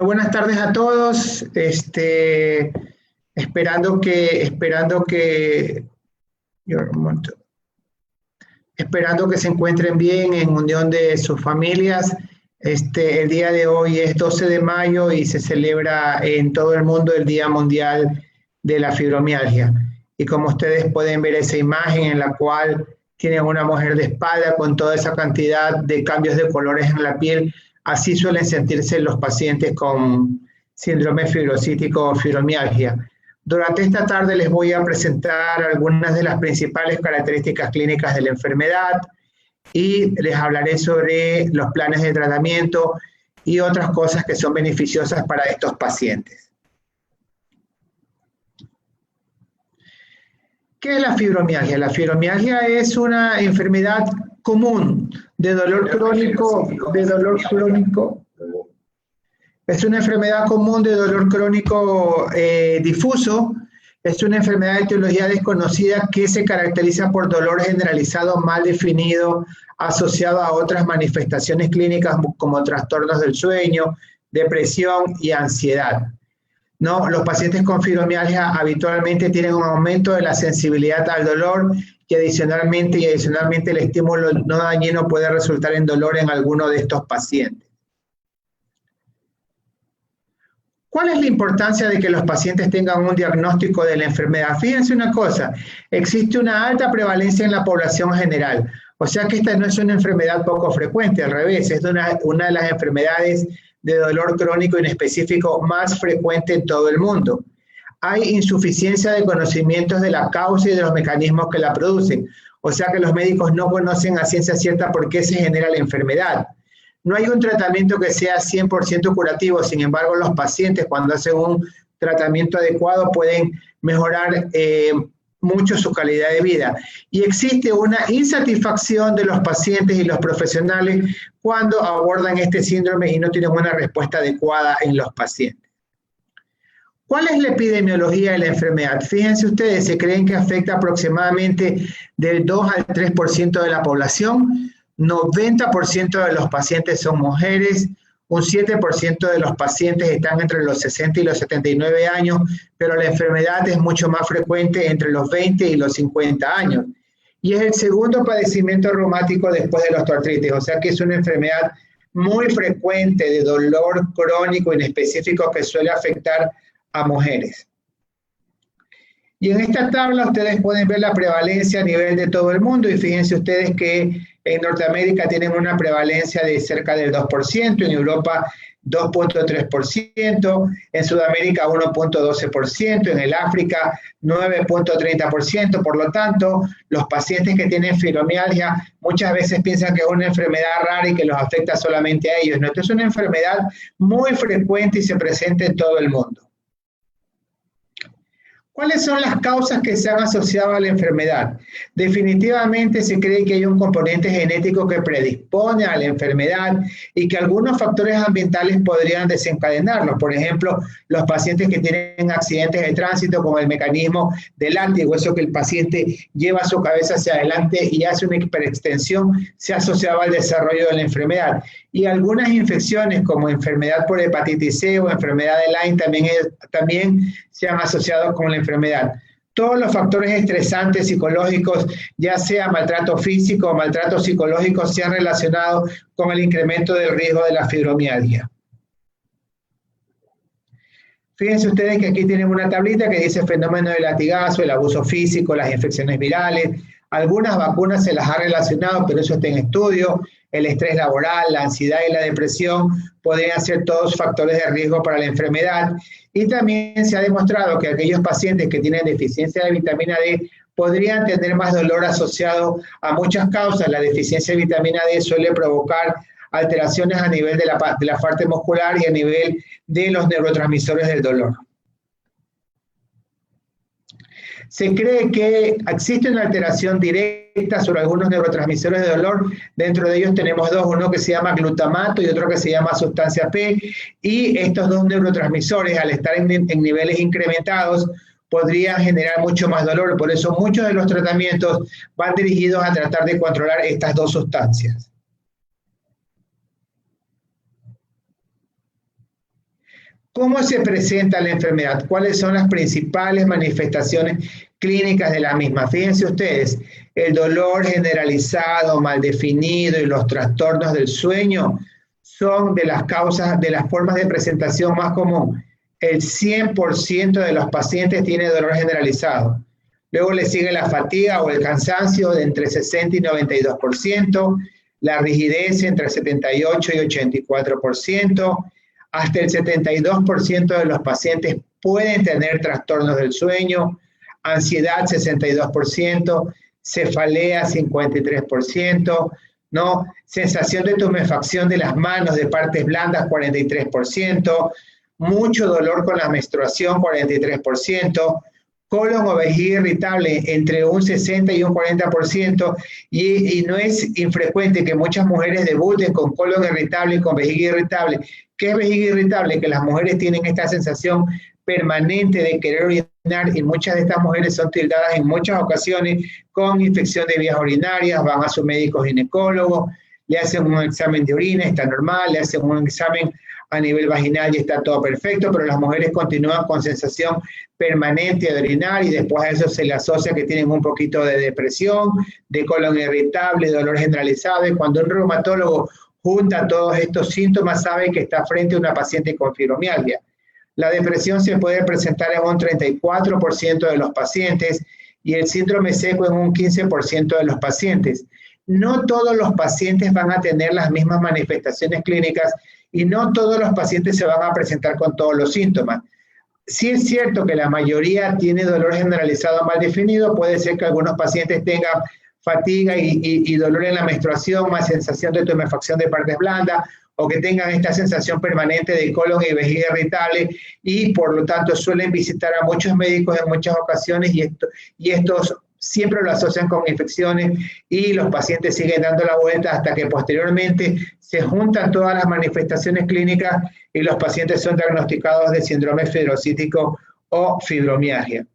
Muy buenas tardes a todos. Esperando que se encuentren bien en unión de sus familias. El día de hoy es 12 de mayo y se celebra en todo el mundo el Día Mundial de la Fibromialgia. Y como ustedes pueden ver esa imagen en la cual tienen una mujer de espalda con toda esa cantidad de cambios de colores en la piel, así suelen sentirse los pacientes con síndrome fibrocítico o fibromialgia. Durante esta tarde les voy a presentar algunas de las principales características clínicas de la enfermedad y les hablaré sobre los planes de tratamiento y otras cosas que son beneficiosas para estos pacientes. ¿Qué es la fibromialgia? La fibromialgia es una enfermedad común de dolor crónico, Es una enfermedad común de dolor crónico difuso. Es una enfermedad de etiología desconocida que se caracteriza por dolor generalizado mal definido, asociado a otras manifestaciones clínicas como trastornos del sueño, depresión y ansiedad. ¿No? Los pacientes con fibromialgia habitualmente tienen un aumento de la sensibilidad al dolor y adicionalmente el estímulo no dañino puede resultar en dolor en alguno de estos pacientes. ¿Cuál es la importancia de que los pacientes tengan un diagnóstico de la enfermedad? Fíjense una cosa, existe una alta prevalencia en la población general, o sea que esta no es una enfermedad poco frecuente, al revés, es una de las enfermedades de dolor crónico inespecífico más frecuente en todo el mundo. Hay insuficiencia de conocimientos de la causa y de los mecanismos que la producen, o sea que los médicos no conocen a ciencia cierta por qué se genera la enfermedad. No hay un tratamiento que sea 100% curativo, sin embargo, los pacientes cuando hacen un tratamiento adecuado pueden mejorar mucho su calidad de vida. Y existe una insatisfacción de los pacientes y los profesionales cuando abordan este síndrome y no tienen una respuesta adecuada en los pacientes. ¿Cuál es la epidemiología de la enfermedad? Fíjense ustedes, se creen que afecta aproximadamente del 2 al 3% de la población. 90% de los pacientes son mujeres, un 7% de los pacientes están entre los 60 y los 79 años, pero la enfermedad es mucho más frecuente entre los 20 y los 50 años. Y es el segundo padecimiento reumático después de la osteoartritis, o sea que es una enfermedad muy frecuente de dolor crónico inespecífico que suele afectar a mujeres. Y en esta tabla ustedes pueden ver la prevalencia a nivel de todo el mundo y fíjense ustedes que en Norteamérica tienen una prevalencia de cerca del 2%, en Europa 2.3%, en Sudamérica 1.12%, en el África 9.30%. Por lo tanto, los pacientes que tienen fibromialgia muchas veces piensan que es una enfermedad rara y que los afecta solamente a ellos. No, esto es una enfermedad muy frecuente y se presenta en todo el mundo. ¿Cuáles son las causas que se han asociado a la enfermedad? Definitivamente se cree que hay un componente genético que predispone a la enfermedad y que algunos factores ambientales podrían desencadenarlo. Por ejemplo, los pacientes que tienen accidentes de tránsito con el mecanismo del látigo, eso que el paciente lleva su cabeza hacia adelante y hace una hiperextensión, se asociaba al desarrollo de la enfermedad. Y algunas infecciones como enfermedad por hepatitis C o enfermedad de Lyme también se han asociado con la enfermedad. Todos los factores estresantes psicológicos, ya sea maltrato físico o maltrato psicológico, se han relacionado con el incremento del riesgo de la fibromialgia. Fíjense ustedes que aquí tienen una tablita que dice fenómeno de latigazo, el abuso físico, las infecciones virales. Algunas vacunas se las ha relacionado, pero eso está en estudio. El estrés laboral, la ansiedad y la depresión podrían ser todos factores de riesgo para la enfermedad. Y también se ha demostrado que aquellos pacientes que tienen deficiencia de vitamina D podrían tener más dolor asociado a muchas causas. La deficiencia de vitamina D suele provocar alteraciones a nivel de la parte muscular y a nivel de los neurotransmisores del dolor. Se cree que existe una alteración directa sobre algunos neurotransmisores de dolor. Dentro de ellos tenemos dos, uno que se llama glutamato y otro que se llama sustancia P. Y estos dos neurotransmisores, al estar en niveles incrementados, podrían generar mucho más dolor. Por eso muchos de los tratamientos van dirigidos a tratar de controlar estas dos sustancias. ¿Cómo se presenta la enfermedad? ¿Cuáles son las principales manifestaciones clínicas de la misma? Fíjense ustedes, el dolor generalizado, mal definido y los trastornos del sueño son de las causas, de las formas de presentación más común. El 100% de los pacientes tiene dolor generalizado. Luego le sigue la fatiga o el cansancio de entre 60 y 92%, la rigidez entre 78 y 84%, hasta el 72% de los pacientes pueden tener trastornos del sueño, ansiedad 62%, cefalea 53%, ¿no? Sensación de tumefacción de las manos, de partes blandas 43%, mucho dolor con la menstruación 43%, colon o vejiga irritable entre un 60 y un 40%, y no es infrecuente que muchas mujeres debuten con colon irritable y con vejiga irritable. ¿Qué es vejiga irritable? Que las mujeres tienen esta sensación permanente de querer orinar, y muchas de estas mujeres son tildadas en muchas ocasiones con infección de vías urinarias, van a su médico ginecólogo, le hacen un examen de orina, está normal, le hacen un examen a nivel vaginal y está todo perfecto, pero las mujeres continúan con sensación permanente de orinar, y después a eso se le asocia que tienen un poquito de depresión, de colon irritable, dolor generalizado, y cuando un reumatólogo junta todos estos síntomas sabe que está frente a una paciente con fibromialgia. La depresión se puede presentar en un 34% de los pacientes y el síndrome seco en un 15% de los pacientes. No todos los pacientes van a tener las mismas manifestaciones clínicas y no todos los pacientes se van a presentar con todos los síntomas. Sí es cierto que la mayoría tiene dolor generalizado mal definido, puede ser que algunos pacientes tengan fatiga y dolor en la menstruación, más sensación de tumefacción de partes blandas, o que tengan esta sensación permanente de colon y vejiga irritable, y por lo tanto suelen visitar a muchos médicos en muchas ocasiones, y estos siempre lo asocian con infecciones, y los pacientes siguen dando la vuelta hasta que posteriormente se juntan todas las manifestaciones clínicas y los pacientes son diagnosticados de síndrome fibrocítico o fibromialgia.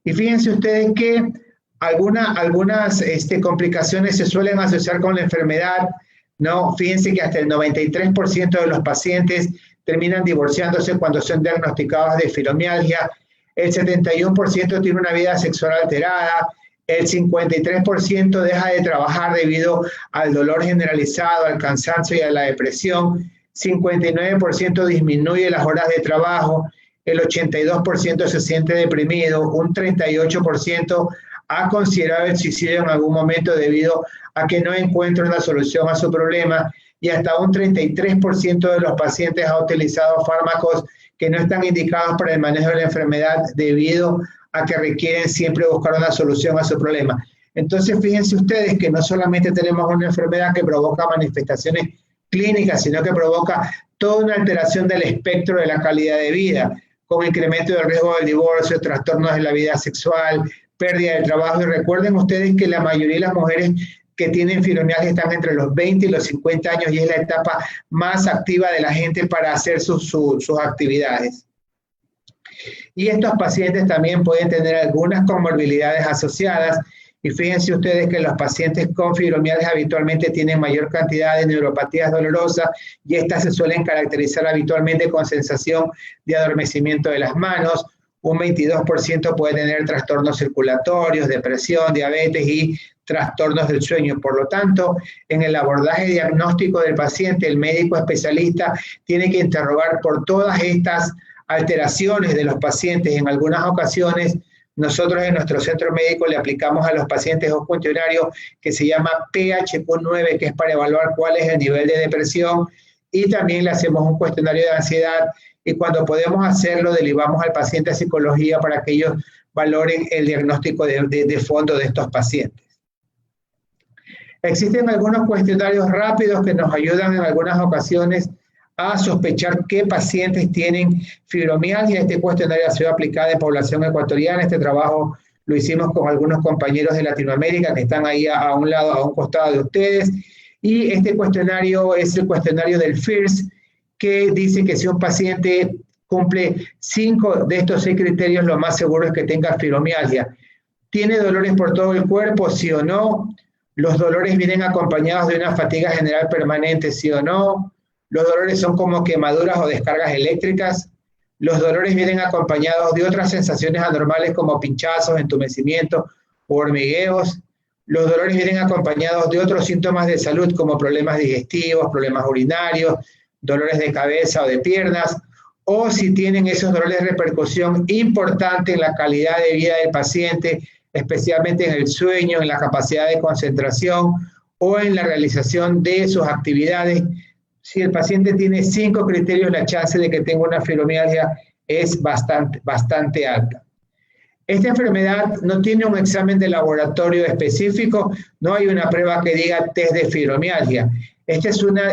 Y fíjense ustedes que algunas complicaciones se suelen asociar con la enfermedad, ¿no? Fíjense que hasta el 93% de los pacientes terminan divorciándose cuando son diagnosticados de fibromialgia, el 71% tiene una vida sexual alterada, el 53% deja de trabajar debido al dolor generalizado, al cansancio y a la depresión, 59% disminuye las horas de trabajo, el 82% se siente deprimido, un 38% ha considerado el suicidio en algún momento debido a que no encuentra una solución a su problema, y hasta un 33% de los pacientes ha utilizado fármacos que no están indicados para el manejo de la enfermedad debido a que requieren siempre buscar una solución a su problema. Entonces, fíjense ustedes que no solamente tenemos una enfermedad que provoca manifestaciones clínicas, sino que provoca toda una alteración del espectro de la calidad de vida, con incremento del riesgo del divorcio, trastornos de la vida sexual, pérdida del trabajo. Y recuerden ustedes que la mayoría de las mujeres que tienen fibromialgia están entre los 20 y los 50 años, y es la etapa más activa de la gente para hacer sus actividades. Y estos pacientes también pueden tener algunas comorbilidades asociadas, y fíjense ustedes que los pacientes con fibromialgia habitualmente tienen mayor cantidad de neuropatías dolorosas, y estas se suelen caracterizar habitualmente con sensación de adormecimiento de las manos. Un 22% puede tener trastornos circulatorios, depresión, diabetes y trastornos del sueño. Por lo tanto, en el abordaje diagnóstico del paciente, el médico especialista tiene que interrogar por todas estas alteraciones de los pacientes. En algunas ocasiones, nosotros en nuestro centro médico le aplicamos a los pacientes un cuestionario que se llama PHQ-9, que es para evaluar cuál es el nivel de depresión, y también le hacemos un cuestionario de ansiedad, y cuando podemos hacerlo, derivamos al paciente a psicología para que ellos valoren el diagnóstico de fondo de estos pacientes. Existen algunos cuestionarios rápidos que nos ayudan en algunas ocasiones a sospechar qué pacientes tienen fibromialgia. Este cuestionario ha sido aplicado en población ecuatoriana. Este trabajo lo hicimos con algunos compañeros de Latinoamérica que están ahí a un lado, a un costado de ustedes. Y este cuestionario es el cuestionario del FIRS, que dice que si un paciente cumple 5 de estos 6 criterios, lo más seguro es que tenga fibromialgia. ¿Tiene dolores por todo el cuerpo? ¿Sí o no? ¿Los dolores vienen acompañados de una fatiga general permanente? ¿Sí o no? ¿Los dolores son como quemaduras o descargas eléctricas? Los dolores vienen acompañados de otras sensaciones anormales como pinchazos, entumecimientos o hormigueos. Los dolores vienen acompañados de otros síntomas de salud como problemas digestivos, problemas urinarios, dolores de cabeza o de piernas, o si tienen esos dolores de repercusión importante en la calidad de vida del paciente, especialmente en el sueño, en la capacidad de concentración o en la realización de sus actividades. Si el paciente tiene 5 criterios, la chance de que tenga una fibromialgia es bastante alta. Esta enfermedad no tiene un examen de laboratorio específico, no hay una prueba que diga test de fibromialgia. Esta es una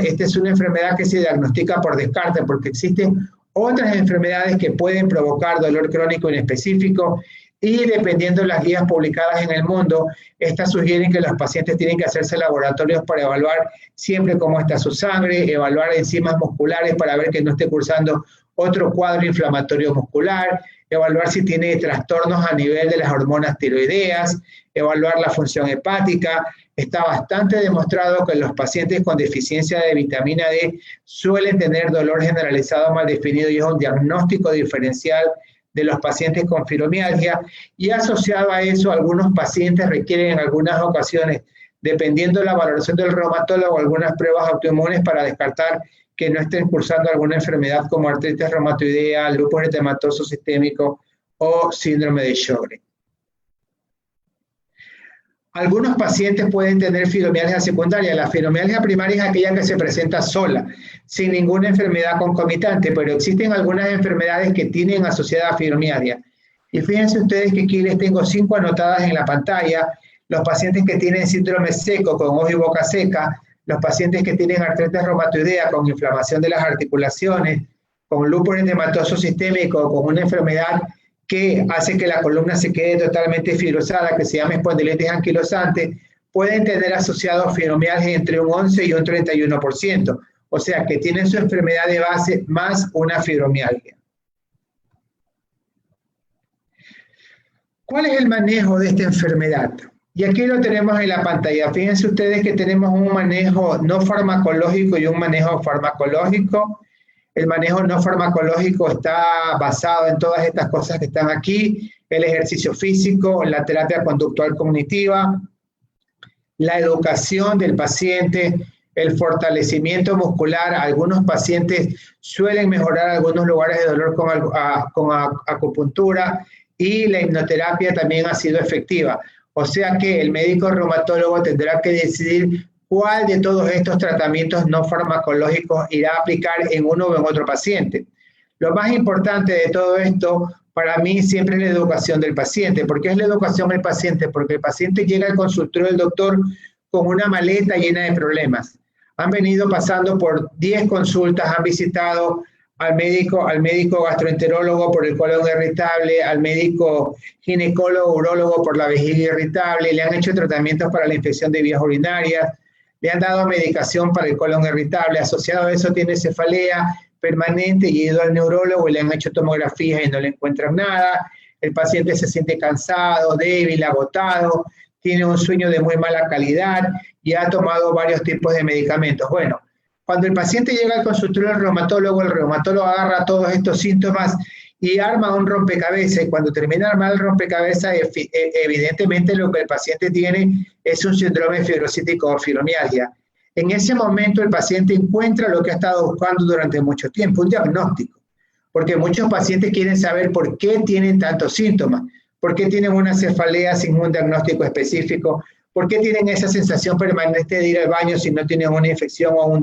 enfermedad que se diagnostica por descarte porque existen otras enfermedades que pueden provocar dolor crónico en específico y dependiendo de las guías publicadas en el mundo, estas sugieren que los pacientes tienen que hacerse laboratorios para evaluar siempre cómo está su sangre, evaluar enzimas musculares para ver que no esté cursando otro cuadro inflamatorio muscular, evaluar si tiene trastornos a nivel de las hormonas tiroideas, evaluar la función hepática. Está bastante demostrado que los pacientes con deficiencia de vitamina D suelen tener dolor generalizado mal definido y es un diagnóstico diferencial de los pacientes con fibromialgia, y asociado a eso algunos pacientes requieren en algunas ocasiones, dependiendo de la valoración del reumatólogo, algunas pruebas autoinmunes para descartar que no estén cursando alguna enfermedad como artritis reumatoidea, lupus eritematoso sistémico o síndrome de Sjögren. Algunos pacientes pueden tener fibromialgia secundaria. La fibromialgia primaria es aquella que se presenta sola, sin ninguna enfermedad concomitante, pero existen algunas enfermedades que tienen asociada a fibromialgia. Y fíjense ustedes que aquí les tengo 5 anotadas en la pantalla. Los pacientes que tienen síndrome seco con ojo y boca seca, los pacientes que tienen artritis reumatoidea con inflamación de las articulaciones, con lupus eritematoso sistémico, con una enfermedad que hace que la columna se quede totalmente fibrosada, que se llama espondilitis anquilosante, pueden tener asociados fibromialgia entre un 11 y un 31%, o sea que tienen su enfermedad de base más una fibromialgia. ¿Cuál es el manejo de esta enfermedad? Y aquí lo tenemos en la pantalla. Fíjense ustedes que tenemos un manejo no farmacológico y un manejo farmacológico. El manejo no farmacológico está basado en todas estas cosas que están aquí: el ejercicio físico, la terapia conductual cognitiva, la educación del paciente, el fortalecimiento muscular. Algunos pacientes suelen mejorar algunos lugares de dolor con acupuntura, y la hipnoterapia también ha sido efectiva. O sea que el médico reumatólogo tendrá que decidir cuál de todos estos tratamientos no farmacológicos irá a aplicar en uno o en otro paciente. Lo más importante de todo esto para mí siempre es la educación del paciente. ¿Por qué es la educación del paciente? Porque el paciente llega al consultorio del doctor con una maleta llena de problemas. Han venido pasando por 10 consultas, han visitado al médico gastroenterólogo por el colon irritable, al médico ginecólogo, urólogo por la vejiga irritable, le han hecho tratamientos para la infección de vías urinarias, le han dado medicación para el colon irritable, asociado a eso tiene cefalea permanente y ha ido al neurólogo y le han hecho tomografías y no le encuentran nada. El paciente se siente cansado, débil, agotado, tiene un sueño de muy mala calidad y ha tomado varios tipos de medicamentos. Bueno, cuando el paciente llega al consultorio del reumatólogo, el reumatólogo agarra todos estos síntomas y arma un rompecabezas, y cuando termina de armar el rompecabezas, evidentemente lo que el paciente tiene es un síndrome fibrocítico o fibromialgia. En ese momento el paciente encuentra lo que ha estado buscando durante mucho tiempo, un diagnóstico, porque muchos pacientes quieren saber por qué tienen tantos síntomas, por qué tienen una cefalea sin un diagnóstico específico, por qué tienen esa sensación permanente de ir al baño si no tienen una infección o un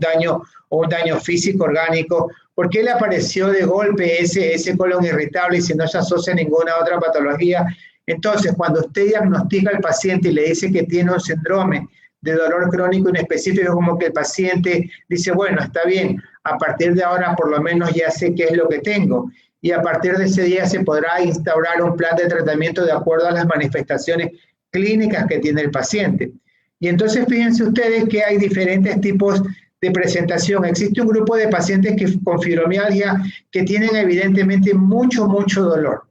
daño físico orgánico, por qué le apareció de golpe ese colon irritable y si no se asocia a ninguna otra patología. Entonces, cuando usted diagnostica al paciente y le dice que tiene un síndrome de dolor crónico inespecífico, como que el paciente dice, bueno, está bien, a partir de ahora por lo menos ya sé qué es lo que tengo. Y a partir de ese día se podrá instaurar un plan de tratamiento de acuerdo a las manifestaciones clínicas que tiene el paciente. Y entonces fíjense ustedes que hay diferentes tipos de presentación. Existe un grupo de pacientes con fibromialgia que tienen evidentemente mucho dolor.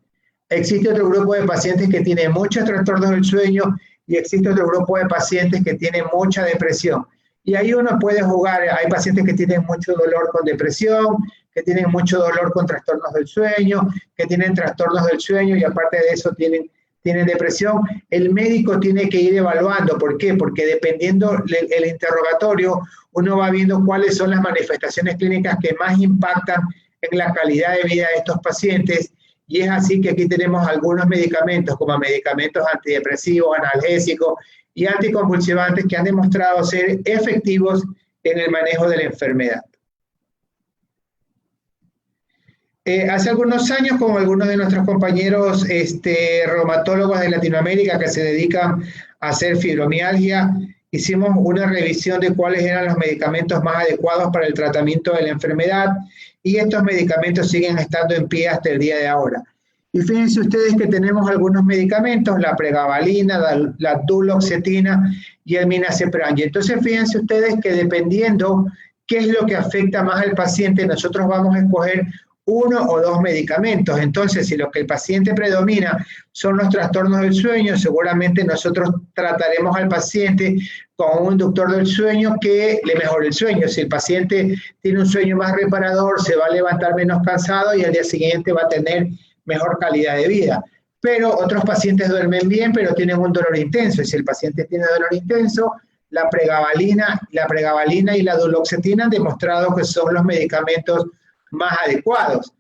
Existe otro grupo de pacientes que tienen muchos trastornos del sueño y existe otro grupo de pacientes que tienen mucha depresión. Y ahí uno puede jugar, hay pacientes que tienen mucho dolor con depresión, que tienen mucho dolor con trastornos del sueño, que tienen trastornos del sueño y aparte de eso tienen depresión. El médico tiene que ir evaluando. ¿Por qué? Porque dependiendo el interrogatorio, uno va viendo cuáles son las manifestaciones clínicas que más impactan en la calidad de vida de estos pacientes. Y es así que aquí tenemos algunos medicamentos, como medicamentos antidepresivos, analgésicos y anticonvulsivantes que han demostrado ser efectivos en el manejo de la enfermedad. Hace algunos años, con algunos de nuestros compañeros reumatólogos de Latinoamérica que se dedican a hacer fibromialgia, hicimos una revisión de cuáles eran los medicamentos más adecuados para el tratamiento de la enfermedad y estos medicamentos siguen estando en pie hasta el día de ahora. Y fíjense ustedes que tenemos algunos medicamentos, la pregabalina, la duloxetina y el minacepran. Y entonces fíjense ustedes que dependiendo qué es lo que afecta más al paciente, nosotros vamos a escoger uno o dos medicamentos. Entonces, si lo que el paciente predomina son los trastornos del sueño, seguramente nosotros trataremos al paciente con un inductor del sueño que le mejore el sueño. Si el paciente tiene un sueño más reparador, se va a levantar menos cansado y al día siguiente va a tener mejor calidad de vida. Pero otros pacientes duermen bien, pero tienen un dolor intenso. Y si el paciente tiene dolor intenso, la pregabalina y la duloxetina han demostrado que son los medicamentos más adecuados.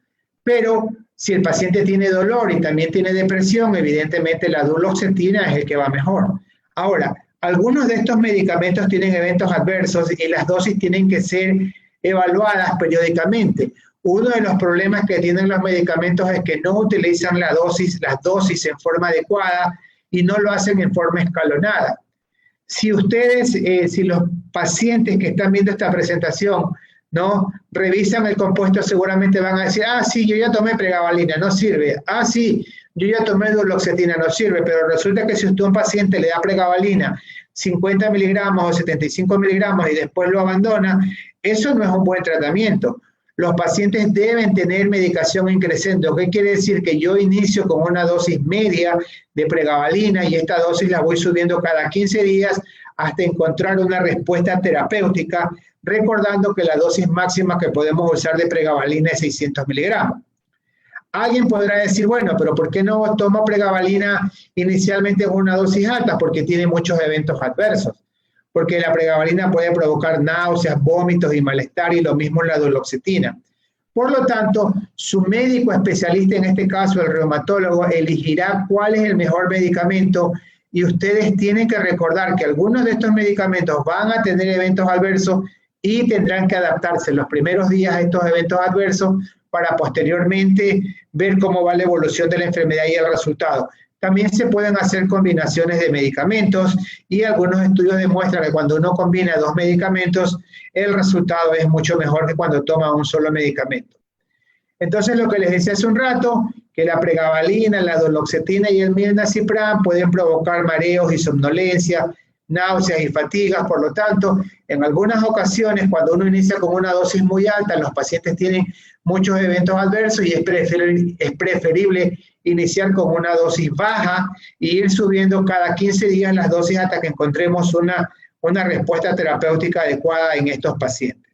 Pero si el paciente tiene dolor y también tiene depresión, evidentemente la duloxetina es el que va mejor. Ahora, algunos de estos medicamentos tienen eventos adversos y las dosis tienen que ser evaluadas periódicamente. Uno de los problemas que tienen los medicamentos es que no utilizan las dosis en forma adecuada y no lo hacen en forma escalonada. Si los pacientes que están viendo esta presentación ¿no? Revisan el compuesto, seguramente van a decir, sí, yo ya tomé pregabalina, no sirve. Sí, yo ya tomé duloxetina, no sirve. Pero resulta que si usted a un paciente le da pregabalina 50 miligramos o 75 miligramos y después lo abandona, eso no es un buen tratamiento. Los pacientes deben tener medicación increciendo. ¿Qué quiere decir? Que yo inicio con una dosis media de pregabalina y esta dosis la voy subiendo cada 15 días hasta encontrar una respuesta terapéutica, recordando que la dosis máxima que podemos usar de pregabalina es 600 miligramos. Alguien podrá decir, bueno, pero ¿por qué no tomo pregabalina inicialmente con una dosis alta? Porque tiene muchos eventos adversos. Porque la pregabalina puede provocar náuseas, vómitos y malestar, y lo mismo la duloxetina. Por lo tanto, su médico especialista, en este caso el reumatólogo, elegirá cuál es el mejor medicamento, y ustedes tienen que recordar que algunos de estos medicamentos van a tener eventos adversos y tendrán que adaptarse los primeros días a estos eventos adversos para posteriormente ver cómo va la evolución de la enfermedad y el resultado. También se pueden hacer combinaciones de medicamentos y algunos estudios demuestran que cuando uno combina dos medicamentos, el resultado es mucho mejor que cuando toma un solo medicamento. Entonces, lo que les decía hace un rato, que la pregabalina, la duloxetina y el milnacipran pueden provocar mareos y somnolencia, náuseas y fatigas. Por lo tanto, en algunas ocasiones, cuando uno inicia con una dosis muy alta, los pacientes tienen muchos eventos adversos y es preferible iniciar con una dosis baja e ir subiendo cada 15 días las dosis hasta que encontremos una respuesta terapéutica adecuada en estos pacientes.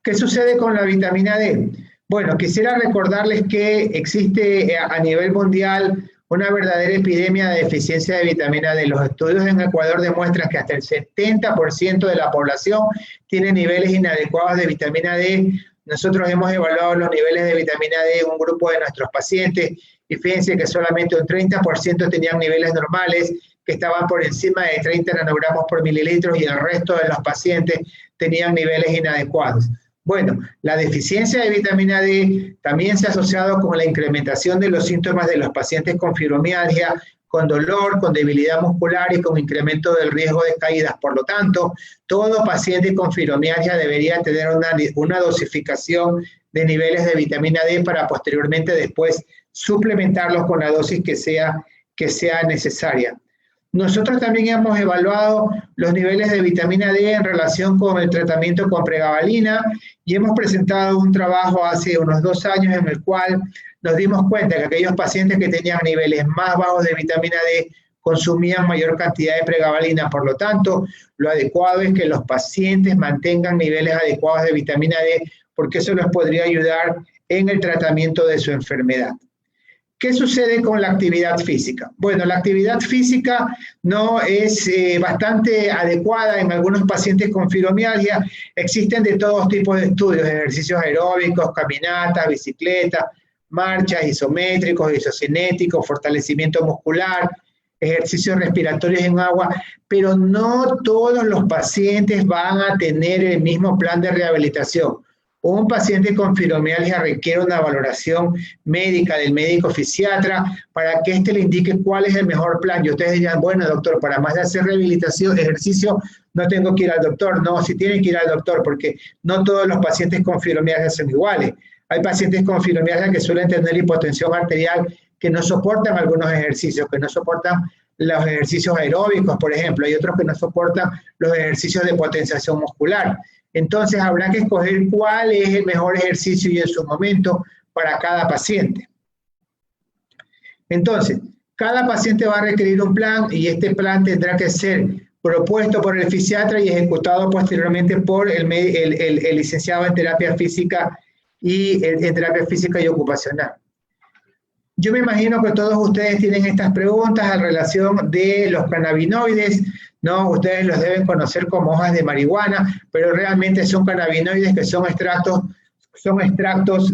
¿Qué sucede con la vitamina D? Bueno, quisiera recordarles que existe a nivel mundial una verdadera epidemia de deficiencia de vitamina D. Los estudios en Ecuador demuestran que hasta el 70% de la población tiene niveles inadecuados de vitamina D. Nosotros hemos evaluado los niveles de vitamina D en un grupo de nuestros pacientes y fíjense que solamente un 30% tenían niveles normales, que estaban por encima de 30 nanogramos por mililitro, y el resto de los pacientes tenían niveles inadecuados. Bueno, la deficiencia de vitamina D también se ha asociado con la incrementación de los síntomas de los pacientes con fibromialgia, con dolor, con debilidad muscular y con incremento del riesgo de caídas. Por lo tanto, todo paciente con fibromialgia debería tener una dosificación de niveles de vitamina D para posteriormente después suplementarlos con la dosis que sea necesaria. Nosotros también hemos evaluado los niveles de vitamina D en relación con el tratamiento con pregabalina y hemos presentado un trabajo hace unos 2 años en el cual nos dimos cuenta que aquellos pacientes que tenían niveles más bajos de vitamina D consumían mayor cantidad de pregabalina. Por lo tanto, lo adecuado es que los pacientes mantengan niveles adecuados de vitamina D, porque eso les podría ayudar en el tratamiento de su enfermedad. ¿Qué sucede con la actividad física? Bueno, la actividad física no es bastante adecuada en algunos pacientes con fibromialgia. Existen de todos tipos de estudios, ejercicios aeróbicos, caminatas, bicicletas, marchas, isométricos, isocinéticos, fortalecimiento muscular, ejercicios respiratorios en agua, pero no todos los pacientes van a tener el mismo plan de rehabilitación. Un paciente con fibromialgia requiere una valoración médica del médico fisiatra para que éste le indique cuál es el mejor plan. Y ustedes dirán, bueno, doctor, para más de hacer rehabilitación, ejercicio, no tengo que ir al doctor. No, sí tienen que ir al doctor porque no todos los pacientes con fibromialgia son iguales. Hay pacientes con fibromialgia que suelen tener hipotensión arterial que no soportan algunos ejercicios, que no soportan los ejercicios aeróbicos, por ejemplo. Hay otros que no soportan los ejercicios de potenciación muscular. Entonces habrá que escoger cuál es el mejor ejercicio y en su momento para cada paciente. Entonces, cada paciente va a requerir un plan y este plan tendrá que ser propuesto por el fisiatra y ejecutado posteriormente por el licenciado en terapia física y ocupacional. Yo me imagino que todos ustedes tienen estas preguntas en relación de los cannabinoides, ¿no? Ustedes los deben conocer como hojas de marihuana, pero realmente son cannabinoides que son extractos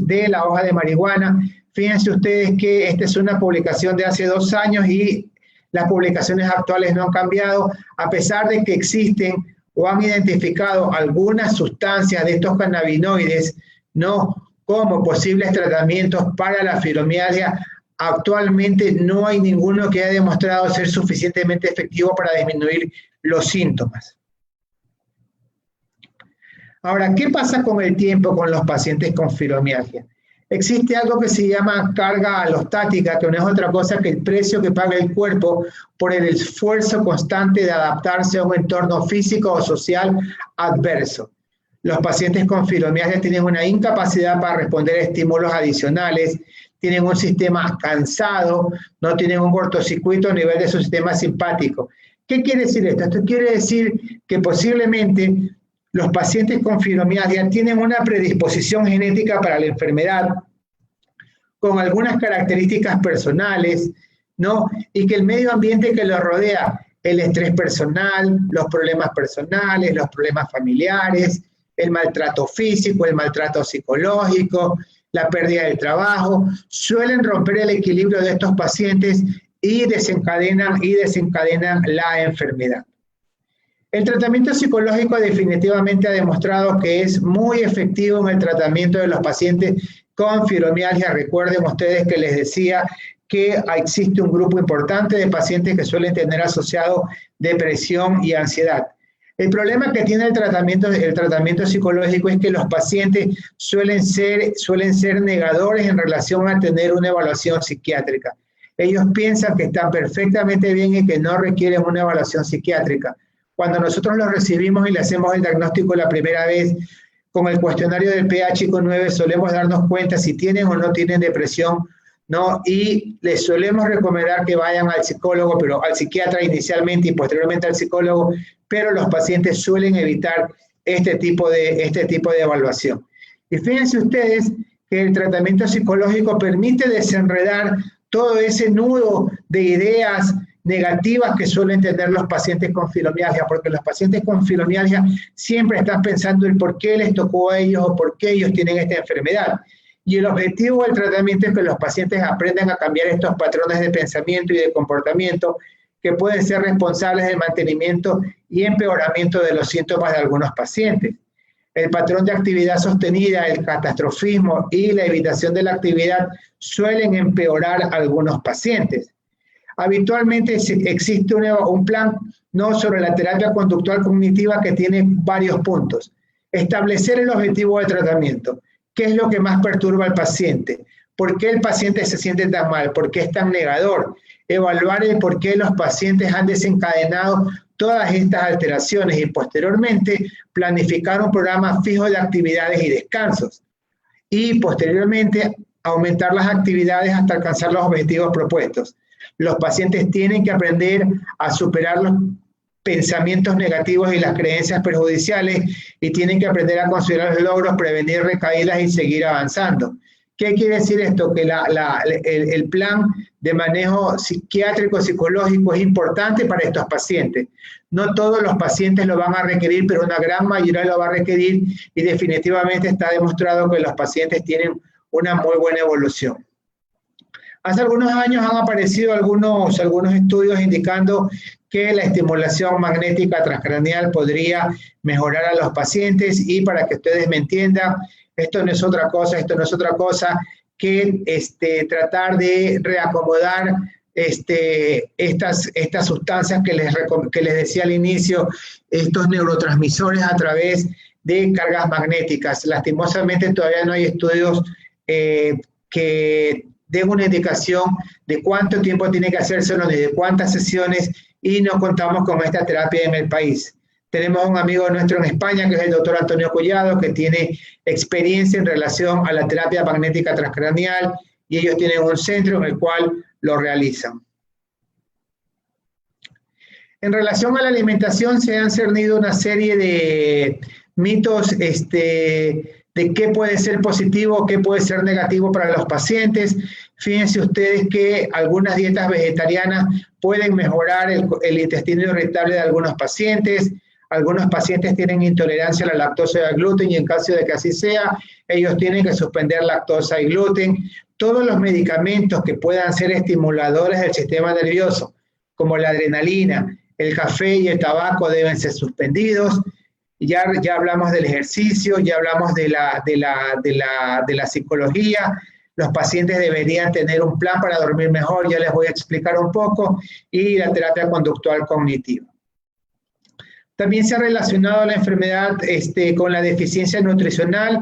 de la hoja de marihuana. Fíjense ustedes que esta es una publicación de hace 2 años y las publicaciones actuales no han cambiado, a pesar de que existen o han identificado algunas sustancias de estos cannabinoides, ¿no?, como posibles tratamientos para la fibromialgia. Actualmente no hay ninguno que haya demostrado ser suficientemente efectivo para disminuir los síntomas. Ahora, ¿qué pasa con el tiempo con los pacientes con fibromialgia? Existe algo que se llama carga alostática, que no es otra cosa que el precio que paga el cuerpo por el esfuerzo constante de adaptarse a un entorno físico o social adverso. Los pacientes con fibromialgia tienen una incapacidad para responder a estímulos adicionales, tienen un sistema cansado, no tienen un cortocircuito a nivel de su sistema simpático. ¿Qué quiere decir esto? Esto quiere decir que posiblemente los pacientes con fibromialgia tienen una predisposición genética para la enfermedad, con algunas características personales, ¿no? Y que el medio ambiente que los rodea, el estrés personal, los problemas personales, los problemas familiares, el maltrato físico, el maltrato psicológico, la pérdida del trabajo, suelen romper el equilibrio de estos pacientes y desencadenan la enfermedad. El tratamiento psicológico definitivamente ha demostrado que es muy efectivo en el tratamiento de los pacientes con fibromialgia. Recuerden ustedes que les decía que existe un grupo importante de pacientes que suelen tener asociado depresión y ansiedad. El problema que tiene el tratamiento psicológico es que los pacientes suelen ser negadores en relación a tener una evaluación psiquiátrica. Ellos piensan que están perfectamente bien y que no requieren una evaluación psiquiátrica. Cuando nosotros los recibimos y le hacemos el diagnóstico la primera vez, con el cuestionario del PH-9 solemos darnos cuenta si tienen o no tienen depresión, ¿no? Y les solemos recomendar que vayan al psicólogo, pero al psiquiatra inicialmente y posteriormente al psicólogo, pero los pacientes suelen evitar este tipo de evaluación. Y fíjense ustedes que el tratamiento psicológico permite desenredar todo ese nudo de ideas negativas que suelen tener los pacientes con fibromialgia, porque los pacientes con fibromialgia siempre están pensando en por qué les tocó a ellos o por qué ellos tienen esta enfermedad. Y el objetivo del tratamiento es que los pacientes aprendan a cambiar estos patrones de pensamiento y de comportamiento que pueden ser responsables del mantenimiento y empeoramiento de los síntomas de algunos pacientes. El patrón de actividad sostenida, el catastrofismo y la evitación de la actividad suelen empeorar a algunos pacientes. Habitualmente existe un plan sobre la terapia conductual cognitiva que tiene varios puntos. Establecer el objetivo de tratamiento. ¿Qué es lo que más perturba al paciente? ¿Por qué el paciente se siente tan mal? ¿Por qué es tan negador? Evaluar el por qué los pacientes han desencadenado todas estas alteraciones y posteriormente planificar un programa fijo de actividades y descansos. Y posteriormente aumentar las actividades hasta alcanzar los objetivos propuestos. Los pacientes tienen que aprender a superar los pensamientos negativos y las creencias perjudiciales y tienen que aprender a considerar los logros, prevenir recaídas y seguir avanzando. ¿Qué quiere decir esto? Que el plan de manejo psiquiátrico psicológico es importante para estos pacientes. No todos los pacientes lo van a requerir, pero una gran mayoría lo va a requerir y definitivamente está demostrado que los pacientes tienen una muy buena evolución. Hace algunos años han aparecido algunos estudios indicando que la estimulación magnética transcranial podría mejorar a los pacientes y para que ustedes me entiendan, esto no es otra cosa que tratar de reacomodar estas sustancias que les decía al inicio, estos neurotransmisores a través de cargas magnéticas. Lastimosamente todavía no hay estudios que den una indicación de cuánto tiempo tiene que hacerse ni de cuántas sesiones y no contamos con esta terapia en el país. Tenemos un amigo nuestro en España que es el doctor Antonio Collado que tiene experiencia en relación a la terapia magnética transcranial y ellos tienen un centro en el cual lo realizan. En relación a la alimentación se han cernido una serie de mitos de qué puede ser positivo, qué puede ser negativo para los pacientes. Fíjense ustedes que algunas dietas vegetarianas pueden mejorar el intestino irritable de algunos pacientes. Algunos pacientes tienen intolerancia a la lactosa y al gluten y en caso de que así sea, ellos tienen que suspender lactosa y gluten. Todos los medicamentos que puedan ser estimuladores del sistema nervioso, como la adrenalina, el café y el tabaco deben ser suspendidos. Ya hablamos del ejercicio, ya hablamos de la psicología. Los pacientes deberían tener un plan para dormir mejor, ya les voy a explicar un poco, y la terapia conductual cognitiva. También se ha relacionado la enfermedad con la deficiencia nutricional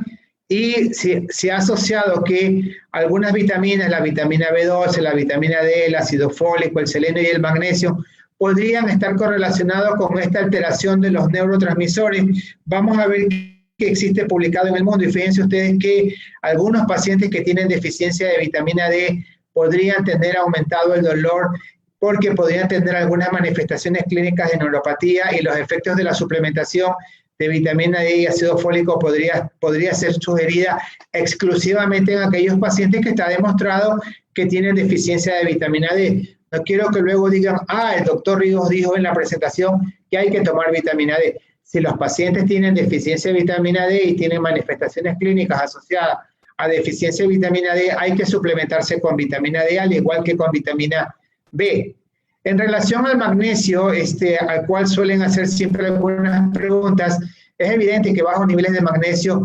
y se ha asociado que algunas vitaminas, la vitamina B12, la vitamina D, el ácido fólico, el selenio y el magnesio, podrían estar correlacionados con esta alteración de los neurotransmisores. Vamos a ver qué existe publicado en el mundo y fíjense ustedes que algunos pacientes que tienen deficiencia de vitamina D podrían tener aumentado el dolor porque podrían tener algunas manifestaciones clínicas de neuropatía y los efectos de la suplementación de vitamina D y ácido fólico podría ser sugerida exclusivamente en aquellos pacientes que está demostrado que tienen deficiencia de vitamina D. No quiero que luego digan, el doctor Ríos dijo en la presentación que hay que tomar vitamina D. Si los pacientes tienen deficiencia de vitamina D y tienen manifestaciones clínicas asociadas a deficiencia de vitamina D, hay que suplementarse con vitamina D, al igual que con vitamina B. En relación al magnesio, al cual suelen hacer siempre algunas preguntas, es evidente que bajos niveles de magnesio,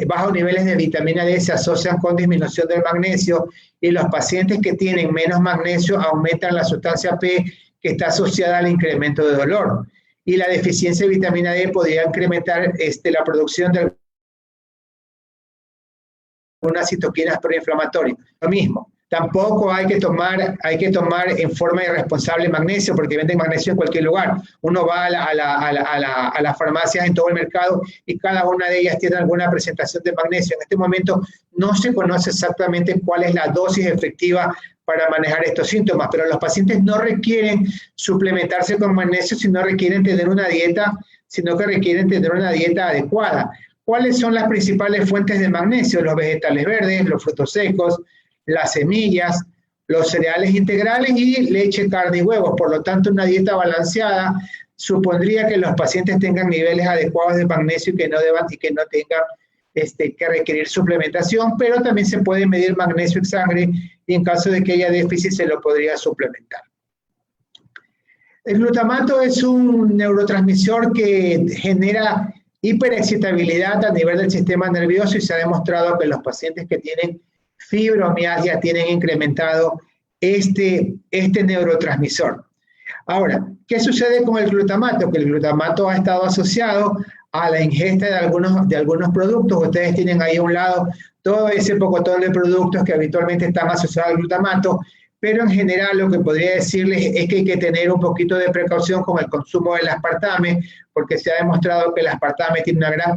bajos niveles de vitamina D se asocian con disminución del magnesio y los pacientes que tienen menos magnesio aumentan la sustancia P que está asociada al incremento de dolor. Y la deficiencia de vitamina D podría incrementar la producción de algunas citoquinas proinflamatorias. Lo mismo. Tampoco hay que tomar en forma irresponsable magnesio, porque venden magnesio en cualquier lugar. Uno va a las farmacias en todo el mercado y cada una de ellas tiene alguna presentación de magnesio. En este momento no se conoce exactamente cuál es la dosis efectiva para manejar estos síntomas, pero los pacientes no requieren suplementarse con magnesio, sino que requieren tener una dieta adecuada. ¿Cuáles son las principales fuentes de magnesio? Los vegetales verdes, los frutos secos, las semillas, los cereales integrales y leche, carne y huevos. Por lo tanto, una dieta balanceada supondría que los pacientes tengan niveles adecuados de magnesio y que no tengan que requerir suplementación, pero también se puede medir magnesio en sangre y en caso de que haya déficit se lo podría suplementar. El glutamato es un neurotransmisor que genera hiperexcitabilidad a nivel del sistema nervioso y se ha demostrado que los pacientes que tienen fibromialgia tienen incrementado este neurotransmisor. Ahora, ¿qué sucede con el glutamato? Que el glutamato ha estado asociado a la ingesta de algunos productos. Ustedes tienen ahí a un lado todo ese pocotón de productos que habitualmente están asociados al glutamato, pero en general lo que podría decirles es que hay que tener un poquito de precaución con el consumo del aspartame, porque se ha demostrado que el aspartame tiene una gran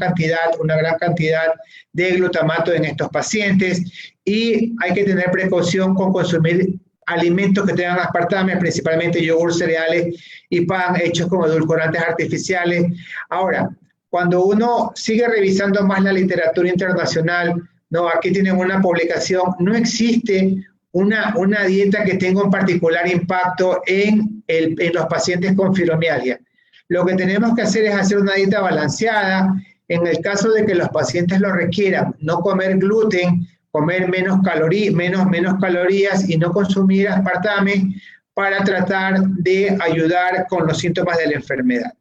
cantidad de glutamato en estos pacientes y hay que tener precaución con consumir alimentos que tengan aspartame, principalmente yogur, cereales y pan hechos con edulcorantes artificiales. Ahora, cuando uno sigue revisando más la literatura internacional, no, aquí tienen una publicación, no existe una dieta que tenga un particular impacto en los pacientes con fibromialgia. Lo que tenemos que hacer es hacer una dieta balanceada. En el caso de que los pacientes lo requieran, no comer gluten, comer menos calorías y no consumir aspartame para tratar de ayudar con los síntomas de la enfermedad.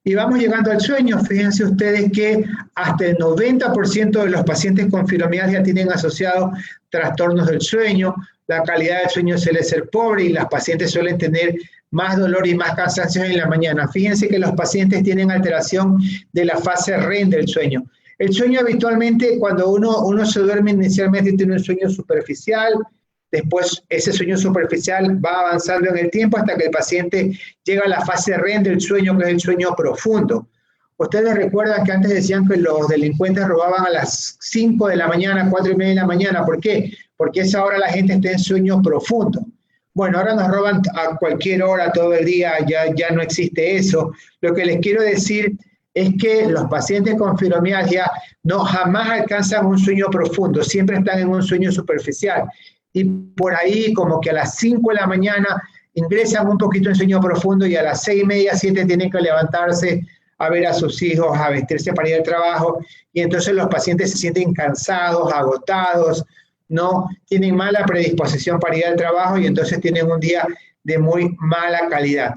Y vamos llegando al sueño. Fíjense ustedes que hasta el 90% de los pacientes con fibromialgia tienen asociados trastornos del sueño. La calidad del sueño suele ser pobre y las pacientes suelen tener más dolor y más cansancio en la mañana. Fíjense que los pacientes tienen alteración de la fase REM del sueño. El sueño habitualmente, cuando uno se duerme inicialmente, tiene un sueño superficial. Después ese sueño superficial va avanzando en el tiempo hasta que el paciente llega a la fase REM del sueño, que es el sueño profundo. Ustedes recuerdan que antes decían que los delincuentes robaban a las 5 de la mañana, 4 y media de la mañana. ¿Por qué? Porque a esa hora la gente está en sueño profundo. Bueno, ahora nos roban a cualquier hora, todo el día, ya no existe eso. Lo que les quiero decir es que los pacientes con fibromialgia jamás alcanzan un sueño profundo, siempre están en un sueño superficial. Y por ahí, como que a las 5 de la mañana, ingresan un poquito en sueño profundo y a las 6 y media, 7 tienen que levantarse a ver a sus hijos, a vestirse para ir al trabajo. Y entonces los pacientes se sienten cansados, agotados, no tienen mala predisposición para ir al trabajo y entonces tienen un día de muy mala calidad.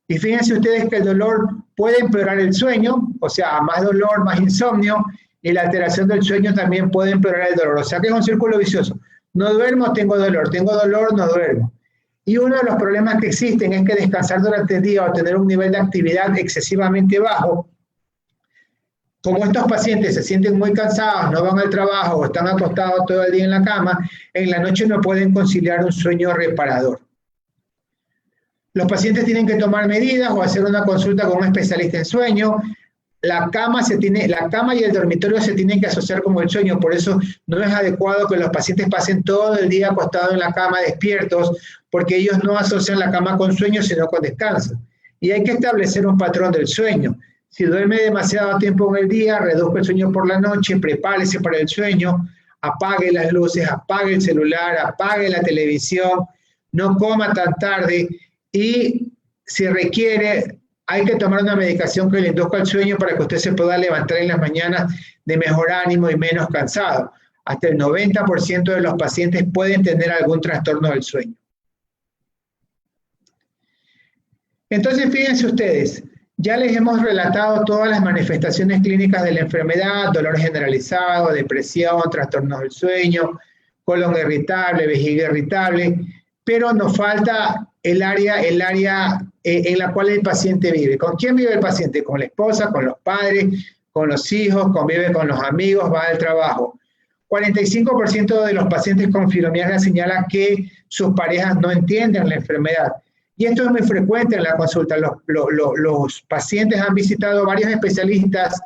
Y fíjense ustedes que el dolor puede empeorar el sueño, o sea, más dolor, más insomnio, y la alteración del sueño también puede empeorar el dolor. O sea que es un círculo vicioso. No duermo, tengo dolor, no duermo. Y uno de los problemas que existen es que descansar durante el día o tener un nivel de actividad excesivamente bajo, como estos pacientes se sienten muy cansados, no van al trabajo o están acostados todo el día en la cama, en la noche no pueden conciliar un sueño reparador. Los pacientes tienen que tomar medidas o hacer una consulta con un especialista en sueño. La cama y el dormitorio se tienen que asociar con el sueño, por eso no es adecuado que los pacientes pasen todo el día acostados en la cama despiertos, porque ellos no asocian la cama con sueño, sino con descanso. Y hay que establecer un patrón del sueño. Si duerme demasiado tiempo en el día, reduzca el sueño por la noche, prepárese para el sueño, apague las luces, apague el celular, apague la televisión, no coma tan tarde y si requiere, hay que tomar una medicación que le induzca el sueño para que usted se pueda levantar en las mañanas de mejor ánimo y menos cansado. Hasta el 90% de los pacientes pueden tener algún trastorno del sueño. Entonces, fíjense ustedes, ya les hemos relatado todas las manifestaciones clínicas de la enfermedad: dolor generalizado, depresión, trastornos del sueño, colon irritable, vejiga irritable, pero nos falta el área en la cual el paciente vive. ¿Con quién vive el paciente? Con la esposa, con los padres, con los hijos, convive con los amigos, va al trabajo. 45% de los pacientes con fibromialgia señalan que sus parejas no entienden la enfermedad. Y esto es muy frecuente en la consulta. Los pacientes han visitado varios especialistas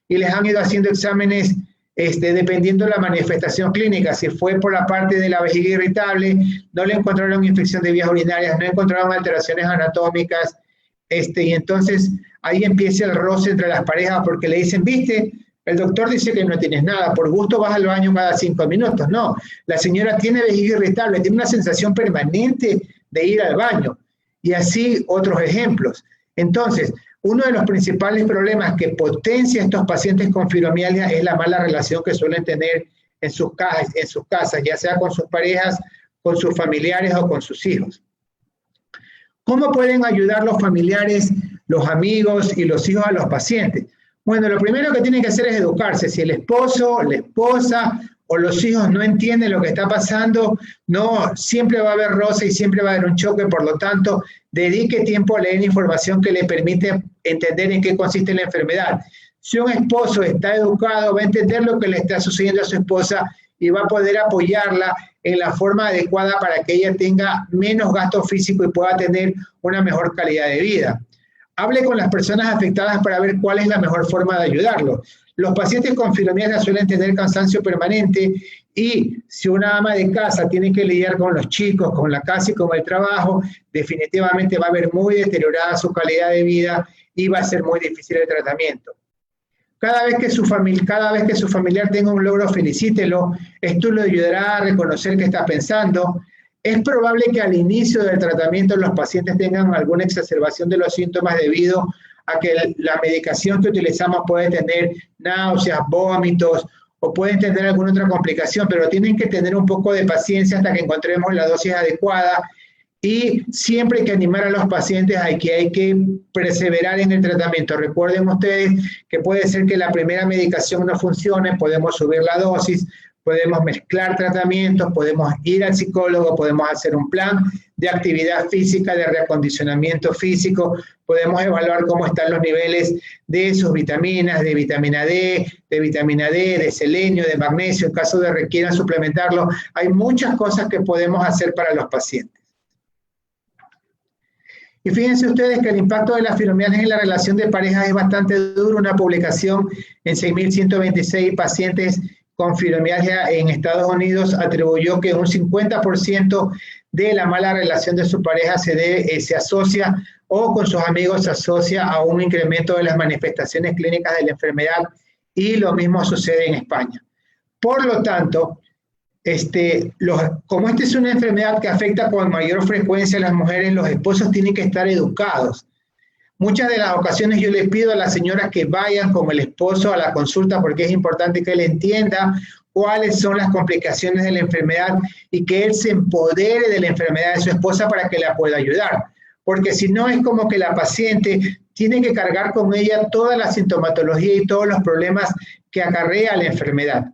y les han ido haciendo exámenes dependiendo de la manifestación clínica. Si fue por la parte de la vejiga irritable, no le encontraron infección de vías urinarias, no encontraron alteraciones anatómicas, y entonces ahí empieza el roce entre las parejas porque le dicen, viste, el doctor dice que no tienes nada, por gusto vas al baño cada 5 minutos. No, la señora tiene vejiga irritable, tiene una sensación permanente de ir al baño. Y así otros ejemplos. Entonces, uno de los principales problemas que potencia a estos pacientes con fibromialgia es la mala relación que suelen tener en sus casas, ya sea con sus parejas, con sus familiares o con sus hijos. ¿Cómo pueden ayudar los familiares, los amigos y los hijos a los pacientes? Bueno, lo primero que tienen que hacer es educarse. Si el esposo, la esposa o los hijos no entienden lo que está pasando, no, siempre va a haber roce y siempre va a haber un choque. Por lo tanto, dedique tiempo a leer información que le permite entender en qué consiste la enfermedad. Si un esposo está educado, va a entender lo que le está sucediendo a su esposa y va a poder apoyarla en la forma adecuada para que ella tenga menos gasto físico y pueda tener una mejor calidad de vida. Hable con las personas afectadas para ver cuál es la mejor forma de ayudarlos. Los pacientes con fibromialgia suelen tener cansancio permanente y si una ama de casa tiene que lidiar con los chicos, con la casa y con el trabajo, definitivamente va a ver muy deteriorada su calidad de vida y va a ser muy difícil el tratamiento. Cada vez que su familiar tenga un logro, felicítelo. Esto le ayudará a reconocer qué está pensando. Es probable que al inicio del tratamiento los pacientes tengan alguna exacerbación de los síntomas debido a que la medicación que utilizamos puede tener náuseas, vómitos o pueden tener alguna otra complicación, pero tienen que tener un poco de paciencia hasta que encontremos la dosis adecuada. Y siempre hay que animar a los pacientes a que hay que perseverar en el tratamiento. Recuerden ustedes que puede ser que la primera medicación no funcione, podemos subir la dosis, podemos mezclar tratamientos, podemos ir al psicólogo, podemos hacer un plan de actividad física, de reacondicionamiento físico, podemos evaluar cómo están los niveles de sus vitaminas, de vitamina D, de selenio, de magnesio, en caso de requieran suplementarlo. Hay muchas cosas que podemos hacer para los pacientes. Y fíjense ustedes que el impacto de la fibromialgia en la relación de pareja es bastante duro. Una publicación en 6.126 pacientes con fibromialgia en Estados Unidos atribuyó que un 50% de la mala relación de su pareja se asocia o con sus amigos se asocia a un incremento de las manifestaciones clínicas de la enfermedad y lo mismo sucede en España. Por lo tanto, como esta es una enfermedad que afecta con mayor frecuencia a las mujeres, los esposos tienen que estar educados. Muchas de las ocasiones yo les pido a las señoras que vayan con el esposo a la consulta porque es importante que él entienda cuáles son las complicaciones de la enfermedad y que él se empodere de la enfermedad de su esposa para que la pueda ayudar. Porque si no es como que la paciente tiene que cargar con ella toda la sintomatología y todos los problemas que acarrea la enfermedad.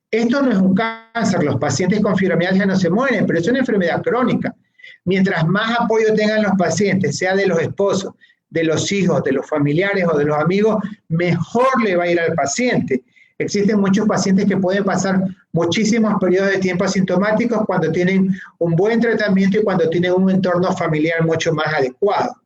Esto no es un cáncer, los pacientes con fibromialgia no se mueren, pero es una enfermedad crónica. Mientras más apoyo tengan los pacientes, sea de los esposos, de los hijos, de los familiares o de los amigos, mejor le va a ir al paciente. Existen muchos pacientes que pueden pasar muchísimos periodos de tiempo asintomáticos cuando tienen un buen tratamiento y cuando tienen un entorno familiar mucho más adecuado,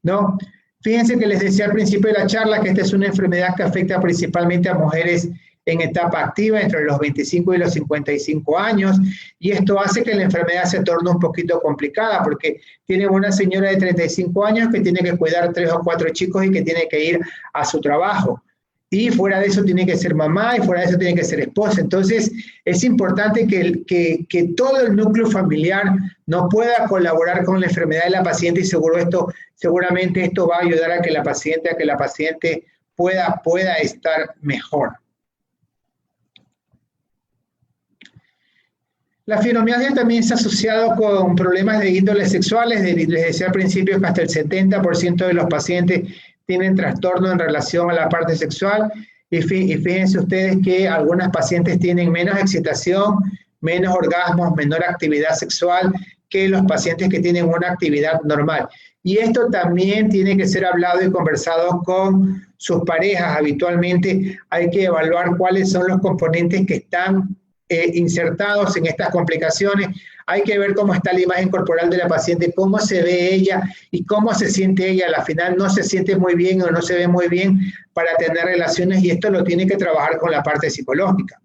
¿no? Fíjense que les decía al principio de la charla que esta es una enfermedad que afecta principalmente a mujeres en etapa activa entre los 25 y los 55 años, y esto hace que la enfermedad se torne un poquito complicada, porque tiene una señora de 35 años que tiene que cuidar 3 o 4 chicos y que tiene que ir a su trabajo, y fuera de eso tiene que ser mamá, y fuera de eso tiene que ser esposa. Entonces es importante que todo el núcleo familiar no pueda colaborar con la enfermedad de la paciente, y seguramente esto va a ayudar a que la paciente pueda estar mejor. La fibromialgia también se ha asociado con problemas de índole sexuales. Les decía al principio que hasta el 70% de los pacientes tienen trastorno en relación a la parte sexual. Y fíjense ustedes que algunas pacientes tienen menos excitación, menos orgasmos, menor actividad sexual que los pacientes que tienen una actividad normal. Y esto también tiene que ser hablado y conversado con sus parejas. Habitualmente hay que evaluar cuáles son los componentes que están insertados en estas complicaciones. Hay que ver cómo está la imagen corporal de la paciente, cómo se ve ella y cómo se siente ella. Al final no se siente muy bien o no se ve muy bien para tener relaciones, y esto lo tiene que trabajar con la parte psicológica.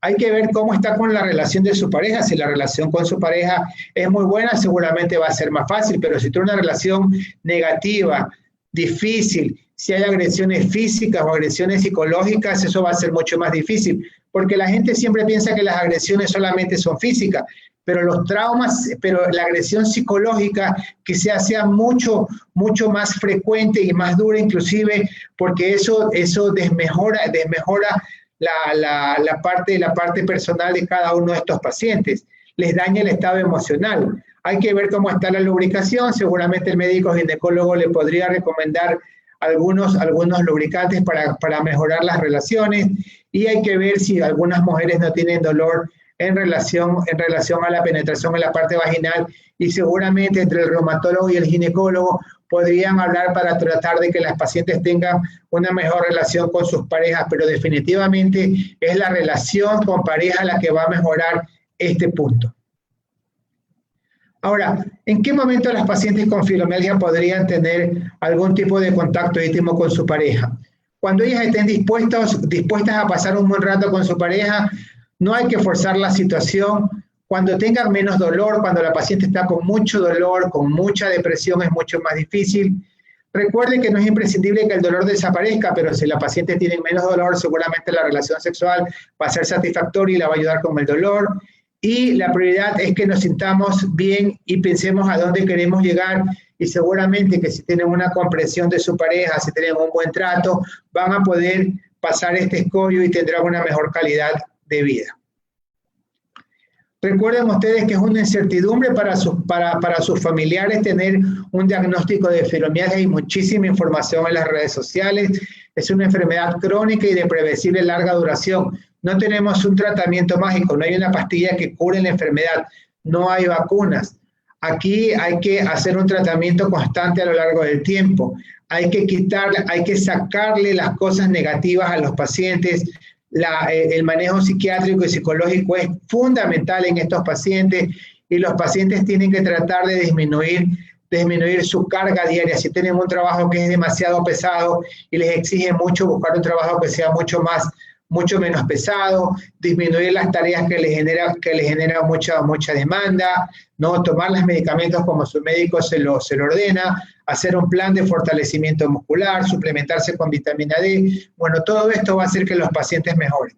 Hay que ver cómo está con la relación de su pareja. Si la relación con su pareja es muy buena, seguramente va a ser más fácil, pero si tiene una relación negativa, difícil, si hay agresiones físicas o agresiones psicológicas, eso va a ser mucho más difícil, porque la gente siempre piensa que las agresiones solamente son físicas, pero los traumas, pero la agresión psicológica quizás sea mucho más frecuente y más dura inclusive, porque eso desmejora la parte personal de cada uno de estos pacientes, les daña el estado emocional. Hay que ver cómo está la lubricación. Seguramente el médico ginecólogo le podría recomendar algunos lubricantes para mejorar las relaciones, y hay que ver si algunas mujeres no tienen dolor en relación a la penetración en la parte vaginal, y seguramente entre el reumatólogo y el ginecólogo podrían hablar para tratar de que las pacientes tengan una mejor relación con sus parejas, pero definitivamente es la relación con pareja la que va a mejorar este punto. Ahora, ¿en qué momento las pacientes con fibromialgia podrían tener algún tipo de contacto íntimo con su pareja? Cuando ellas estén dispuestas a pasar un buen rato con su pareja, no hay que forzar la situación. Cuando tengan menos dolor, cuando la paciente está con mucho dolor, con mucha depresión, es mucho más difícil. Recuerden que no es imprescindible que el dolor desaparezca, pero si la paciente tiene menos dolor, seguramente la relación sexual va a ser satisfactoria y la va a ayudar con el dolor. Y la prioridad es que nos sintamos bien y pensemos a dónde queremos llegar, y seguramente que si tienen una comprensión de su pareja, si tienen un buen trato, van a poder pasar este escollo y tendrán una mejor calidad de vida. Recuerden ustedes que es una incertidumbre para sus familiares tener un diagnóstico de fibromialgia. Hay muchísima información en las redes sociales. Es una enfermedad crónica y de previsible larga duración. No tenemos un tratamiento mágico, no hay una pastilla que cure la enfermedad, no hay vacunas. Aquí hay que hacer un tratamiento constante a lo largo del tiempo. Hay que sacarle las cosas negativas a los pacientes. El manejo psiquiátrico y psicológico es fundamental en estos pacientes, y los pacientes tienen que tratar de disminuir su carga diaria. Si tienen un trabajo que es demasiado pesado y les exige mucho, buscar un trabajo que sea mucho menos pesado, disminuir las tareas que les genera mucha demanda, ¿no? Tomar los medicamentos como su médico se lo ordena, hacer un plan de fortalecimiento muscular, suplementarse con vitamina D. Bueno, todo esto va a hacer que los pacientes mejoren.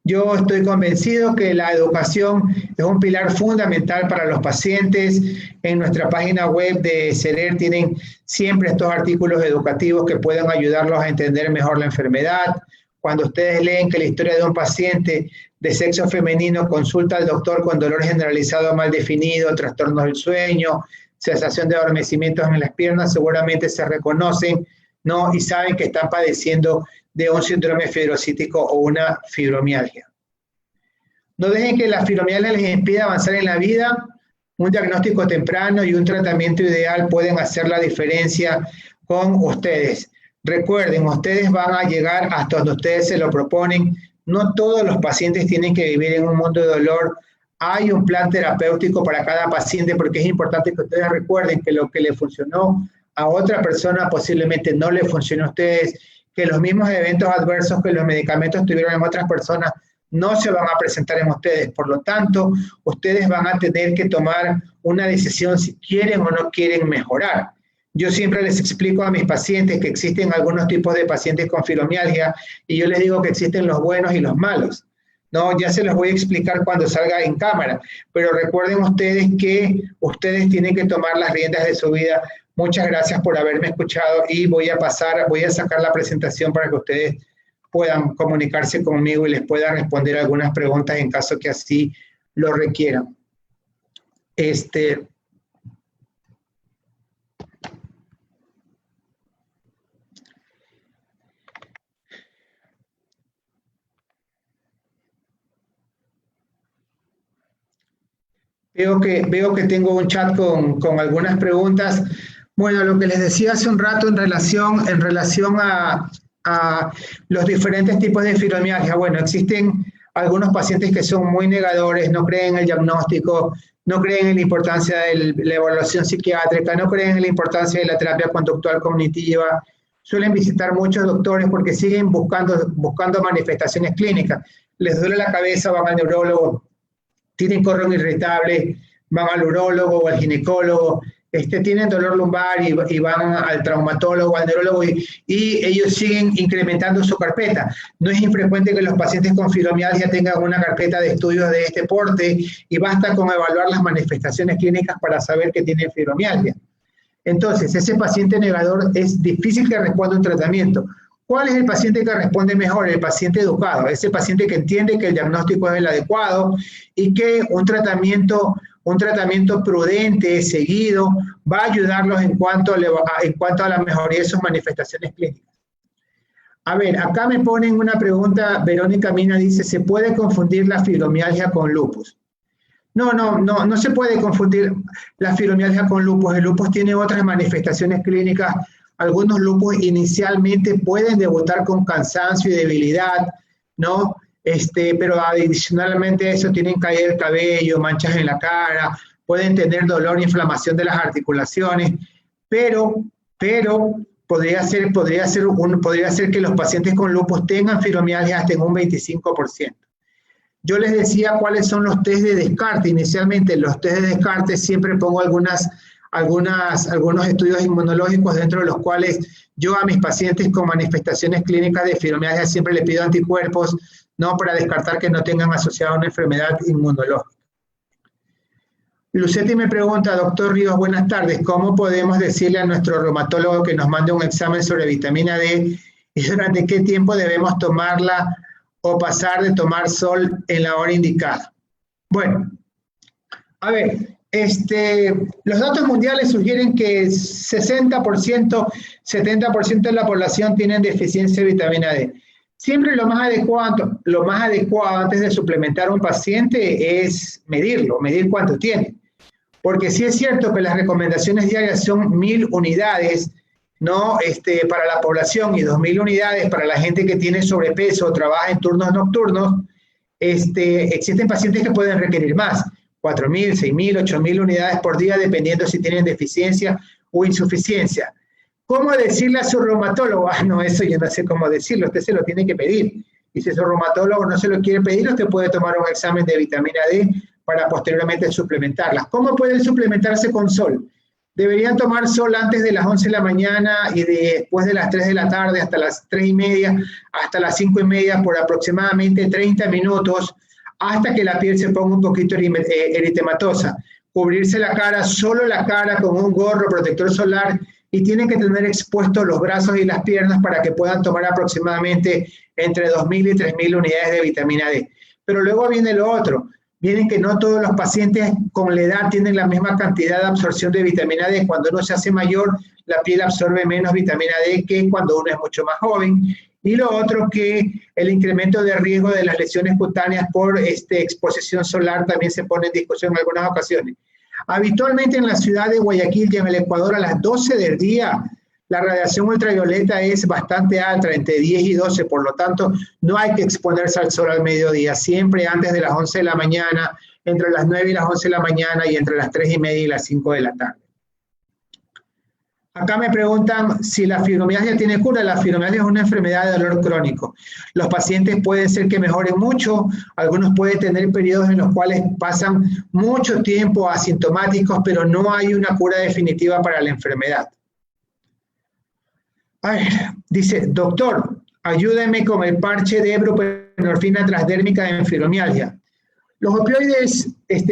Yo estoy convencido que la educación es un pilar fundamental para los pacientes. En nuestra página web de CERER tienen siempre estos artículos educativos que pueden ayudarlos a entender mejor la enfermedad. Cuando ustedes leen que la historia de un paciente de sexo femenino consulta al doctor con dolor generalizado mal definido, trastornos del sueño, sensación de adormecimientos en las piernas, seguramente se reconocen, ¿no? Y saben que están padeciendo de un síndrome fibrocítico o una fibromialgia. No dejen que la fibromialgia les impida avanzar en la vida. Un diagnóstico temprano y un tratamiento ideal pueden hacer la diferencia con ustedes. Recuerden, ustedes van a llegar hasta donde ustedes se lo proponen. No todos los pacientes tienen que vivir en un mundo de dolor. Hay un plan terapéutico para cada paciente, porque es importante que ustedes recuerden que lo que le funcionó a otra persona posiblemente no le funcione a ustedes, que los mismos eventos adversos que los medicamentos tuvieron en otras personas no se van a presentar en ustedes. Por lo tanto, ustedes van a tener que tomar una decisión si quieren o no quieren mejorar. Yo siempre les explico a mis pacientes que existen algunos tipos de pacientes con fibromialgia, y yo les digo que existen los buenos y los malos. No, ya se los voy a explicar cuando salga en cámara, pero recuerden ustedes que ustedes tienen que tomar las riendas de su vida. Muchas gracias por haberme escuchado, y voy a sacar la presentación para que ustedes puedan comunicarse conmigo y les pueda responder algunas preguntas en caso que así lo requieran. Veo que tengo un chat con algunas preguntas. Bueno, lo que les decía hace un rato en relación a los diferentes tipos de fibromialgia. Bueno, existen algunos pacientes que son muy negadores, no creen en el diagnóstico, no creen en la importancia de la evaluación psiquiátrica, no creen en la importancia de la terapia conductual cognitiva. Suelen visitar muchos doctores porque siguen buscando manifestaciones clínicas. Les duele la cabeza, van al neurólogo, tienen colon irritable, van al urólogo o al ginecólogo, tienen dolor lumbar y van al traumatólogo, al neurólogo, y ellos siguen incrementando su carpeta. No es infrecuente que los pacientes con fibromialgia tengan una carpeta de estudios de este porte, y basta con evaluar las manifestaciones clínicas para saber que tienen fibromialgia. Entonces, ese paciente negador es difícil que responda un tratamiento. ¿Cuál es el paciente que responde mejor? El paciente educado, ese paciente que entiende que el diagnóstico es el adecuado y que un tratamiento prudente, seguido, va a ayudarlos en cuanto a la mejoría de sus manifestaciones clínicas. A ver, acá me ponen una pregunta, Verónica Mina dice, ¿se puede confundir la fibromialgia con lupus? No se puede confundir la fibromialgia con lupus. El lupus tiene otras manifestaciones clínicas. Algunos lupus inicialmente pueden debutar con cansancio y debilidad, ¿no? pero adicionalmente a eso tienen caída del cabello, manchas en la cara, pueden tener dolor e inflamación de las articulaciones, pero podría ser que los pacientes con lupus tengan fibromialgia hasta en un 25%. Yo les decía cuáles son los test de descarte. Inicialmente, los test de descarte siempre pongo algunos estudios inmunológicos dentro de los cuales yo a mis pacientes con manifestaciones clínicas de fibromialgia siempre les pido anticuerpos, no para descartar que no tengan asociada una enfermedad inmunológica. Lucetti me pregunta, doctor Ríos, buenas tardes, ¿cómo podemos decirle a nuestro reumatólogo que nos mande un examen sobre vitamina D y durante qué tiempo debemos tomarla o pasar de tomar sol en la hora indicada? Bueno, a ver, los datos mundiales sugieren que 60%, 70% de la población tienen deficiencia de vitamina D. Siempre lo más adecuado antes de suplementar a un paciente es medir cuánto tiene. Porque sí es cierto que las recomendaciones diarias son 1000 unidades, ¿no? Para la población y 2000 unidades para la gente que tiene sobrepeso o trabaja en turnos nocturnos. Existen pacientes que pueden requerir más, 4000, 6000, 8000 unidades por día, dependiendo si tienen deficiencia o insuficiencia. ¿Cómo decirle a su reumatólogo? No, eso yo no sé cómo decirlo, usted se lo tiene que pedir. Y si su reumatólogo no se lo quiere pedir, usted puede tomar un examen de vitamina D para posteriormente suplementarlas. ¿Cómo pueden suplementarse con sol? Deberían tomar sol antes de las 11 de la mañana y después de las 3 de la tarde hasta las 3:30, hasta las 5:30 por aproximadamente 30 minutos hasta que la piel se ponga un poquito eritematosa. Cubrirse la cara, solo la cara con un gorro protector solar y tienen que tener expuestos los brazos y las piernas para que puedan tomar aproximadamente entre 2000 y 3000 unidades de vitamina D. Pero luego viene lo otro. Vienen que no todos los pacientes con la edad tienen la misma cantidad de absorción de vitamina D. Cuando uno se hace mayor, la piel absorbe menos vitamina D que cuando uno es mucho más joven. Y lo otro que el incremento de riesgo de las lesiones cutáneas por exposición solar también se pone en discusión en algunas ocasiones. Habitualmente en la ciudad de Guayaquil y en el Ecuador a las 12 del día la radiación ultravioleta es bastante alta, entre 10 y 12, por lo tanto, no hay que exponerse al sol al mediodía, siempre antes de las 11 de la mañana, entre las 9 y las 11 de la mañana y entre las 3:30 y las 5 de la tarde. Acá me preguntan si la fibromialgia tiene cura. La fibromialgia es una enfermedad de dolor crónico. Los pacientes pueden ser que mejoren mucho, algunos pueden tener periodos en los cuales pasan mucho tiempo asintomáticos, pero no hay una cura definitiva para la enfermedad. A ver, dice, doctor, ayúdeme con el parche de buprenorfina transdérmica en fibromialgia. Los opioides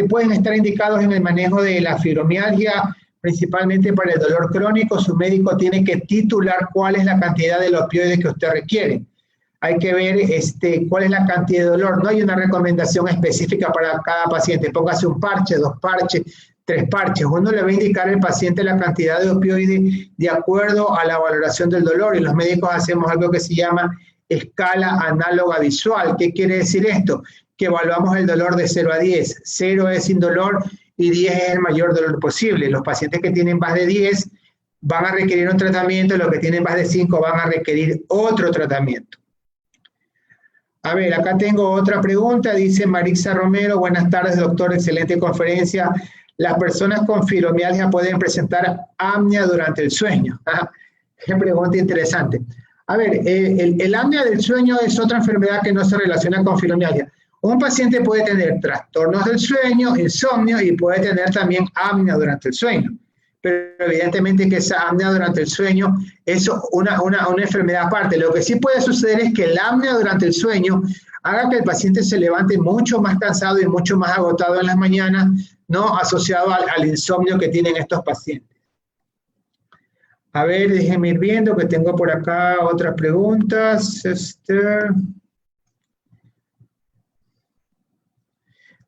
pueden estar indicados en el manejo de la fibromialgia, principalmente para el dolor crónico. Su médico tiene que titular cuál es la cantidad de los opioides que usted requiere. Hay que ver cuál es la cantidad de dolor. No hay una recomendación específica para cada paciente. Póngase un parche, 2 parches, 3 parches. Uno le va a indicar al paciente la cantidad de opioides de acuerdo a la valoración del dolor, y los médicos hacemos algo que se llama escala análoga visual. ¿Qué quiere decir esto? Que evaluamos el dolor de 0 a 10. 0 es sin dolor y 10 es el mayor dolor posible. Los pacientes que tienen más de 10 van a requerir un tratamiento, los que tienen más de 5 van a requerir otro tratamiento. A ver, acá tengo otra pregunta, dice Marixa Romero, buenas tardes doctor, excelente conferencia. Las personas con fibromialgia pueden presentar apnea durante el sueño. Qué pregunta interesante. A ver, el apnea del sueño es otra enfermedad que no se relaciona con fibromialgia. Un paciente puede tener trastornos del sueño, insomnio, y puede tener también apnea durante el sueño. Pero evidentemente que esa apnea durante el sueño es una enfermedad aparte. Lo que sí puede suceder es que la apnea durante el sueño haga que el paciente se levante mucho más cansado y mucho más agotado en las mañanas, ¿no? Asociado al insomnio que tienen estos pacientes. A ver, déjenme ir viendo que tengo por acá otras preguntas.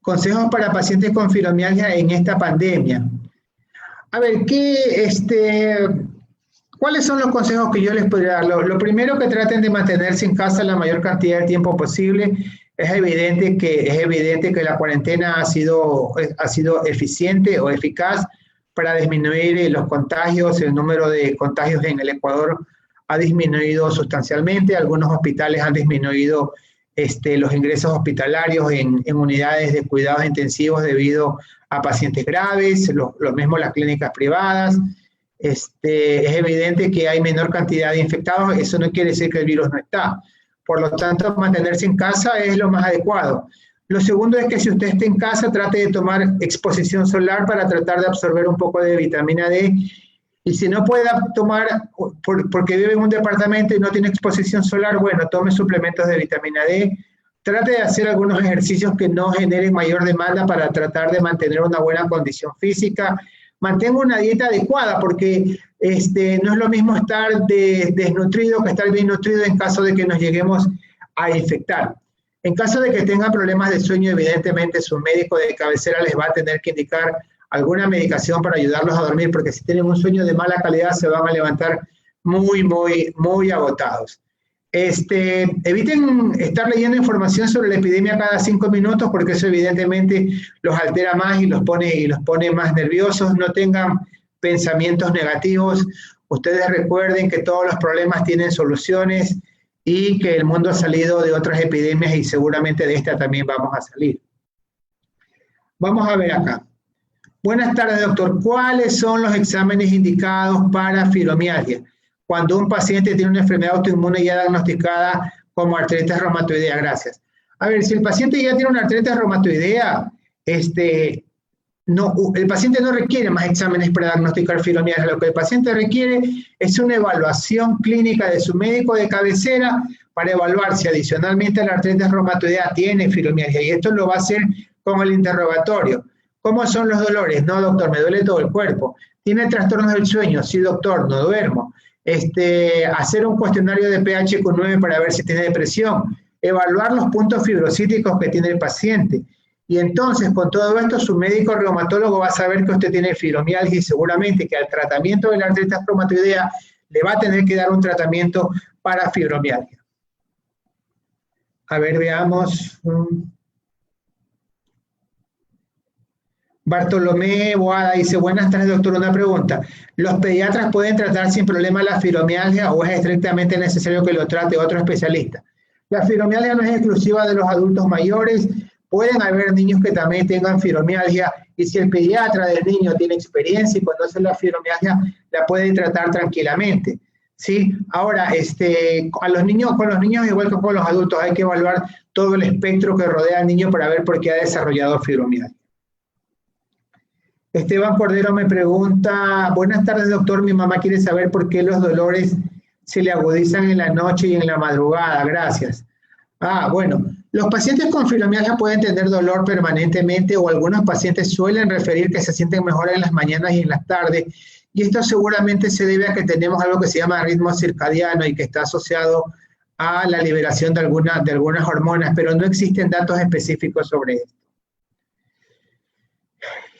Consejos para pacientes con fibromialgia en esta pandemia. A ver, ¿cuáles son los consejos que yo les podría dar? Lo primero, que traten de mantenerse en casa la mayor cantidad de tiempo posible. Es evidente que la cuarentena ha sido eficiente o eficaz para disminuir los contagios. El número de contagios en el Ecuador ha disminuido sustancialmente. Algunos hospitales han disminuido los ingresos hospitalarios en unidades de cuidados intensivos debido a pacientes graves, lo mismo las clínicas privadas. Es evidente que hay menor cantidad de infectados, eso no quiere decir que el virus no está. Por lo tanto, mantenerse en casa es lo más adecuado. Lo segundo es que si usted está en casa, trate de tomar exposición solar para tratar de absorber un poco de vitamina D. Y si no puede tomar, porque vive en un departamento y no tiene exposición solar, bueno, tome suplementos de vitamina D. Trate de hacer algunos ejercicios que no generen mayor demanda para tratar de mantener una buena condición física. Mantenga una dieta adecuada, porque no es lo mismo estar desnutrido que estar bien nutrido en caso de que nos lleguemos a infectar. En caso de que tengan problemas de sueño, evidentemente su médico de cabecera les va a tener que indicar alguna medicación para ayudarlos a dormir, porque si tienen un sueño de mala calidad se van a levantar muy agotados. Eviten estar leyendo información sobre la epidemia cada 5 minutos, porque eso evidentemente los altera más y los pone más nerviosos. No tengan pensamientos negativos. Ustedes recuerden que todos los problemas tienen soluciones y que el mundo ha salido de otras epidemias y seguramente de esta también vamos a salir. Vamos a ver acá. Buenas tardes, doctor. ¿Cuáles son los exámenes indicados para fibromialgia cuando un paciente tiene una enfermedad autoinmune ya diagnosticada como artritis reumatoidea? Gracias. A ver, si el paciente ya tiene una artritis reumatoidea, el paciente no requiere más exámenes para diagnosticar fibromialgia. Lo que el paciente requiere es una evaluación clínica de su médico de cabecera para evaluar si adicionalmente a la artritis reumatoidea tiene fibromialgia. Y esto lo va a hacer con el interrogatorio. ¿Cómo son los dolores? No, doctor, me duele todo el cuerpo. ¿Tiene trastornos del sueño? Sí, doctor, no duermo. Hacer un cuestionario de pH con 9 para ver si tiene depresión. Evaluar los puntos fibrocíticos que tiene el paciente. Y entonces, con todo esto, su médico reumatólogo va a saber que usted tiene fibromialgia y seguramente que al tratamiento de la artritis reumatoidea le va a tener que dar un tratamiento para fibromialgia. A ver, veamos. Bartolomé Boada dice, buenas tardes, doctor, una pregunta. ¿Los pediatras pueden tratar sin problema la fibromialgia o es estrictamente necesario que lo trate otro especialista? La fibromialgia no es exclusiva de los adultos mayores, pueden haber niños que también tengan fibromialgia y si el pediatra del niño tiene experiencia y conoce la fibromialgia, la puede tratar tranquilamente. ¿Sí? Ahora, con los niños igual que con los adultos hay que evaluar todo el espectro que rodea al niño para ver por qué ha desarrollado fibromialgia. Esteban Cordero me pregunta, buenas tardes, doctor, mi mamá quiere saber por qué los dolores se le agudizan en la noche y en la madrugada, gracias. Bueno, los pacientes con fibromialgia pueden tener dolor permanentemente o algunos pacientes suelen referir que se sienten mejor en las mañanas y en las tardes y esto seguramente se debe a que tenemos algo que se llama ritmo circadiano y que está asociado a la liberación de algunas hormonas, pero no existen datos específicos sobre esto.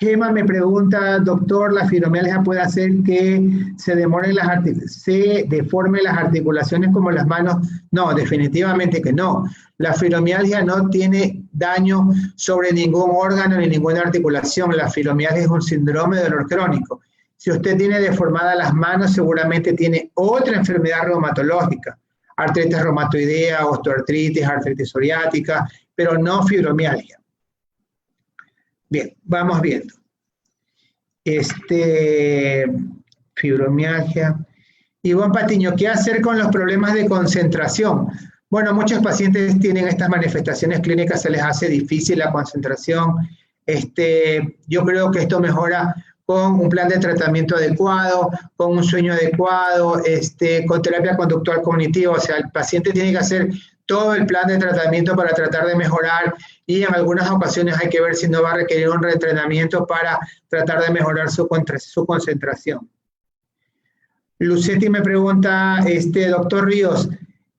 Gema me pregunta, doctor, ¿la fibromialgia puede hacer que se deformen las articulaciones como las manos? No, definitivamente que no. La fibromialgia no tiene daño sobre ningún órgano ni ninguna articulación. La fibromialgia es un síndrome de dolor crónico. Si usted tiene deformadas las manos, seguramente tiene otra enfermedad reumatológica, artritis reumatoidea, osteoartritis, artritis psoriática, pero no fibromialgia. Bien, vamos viendo. Fibromialgia. Iván Patiño, ¿qué hacer con los problemas de concentración? Bueno, muchos pacientes tienen estas manifestaciones clínicas, se les hace difícil la concentración. Yo creo que esto mejora con un plan de tratamiento adecuado, con un sueño adecuado, con terapia conductual cognitiva. O sea, el paciente tiene que hacer todo el plan de tratamiento para tratar de mejorar y en algunas ocasiones hay que ver si no va a requerir un reentrenamiento para tratar de mejorar su concentración. Lucetti me pregunta, doctor Ríos,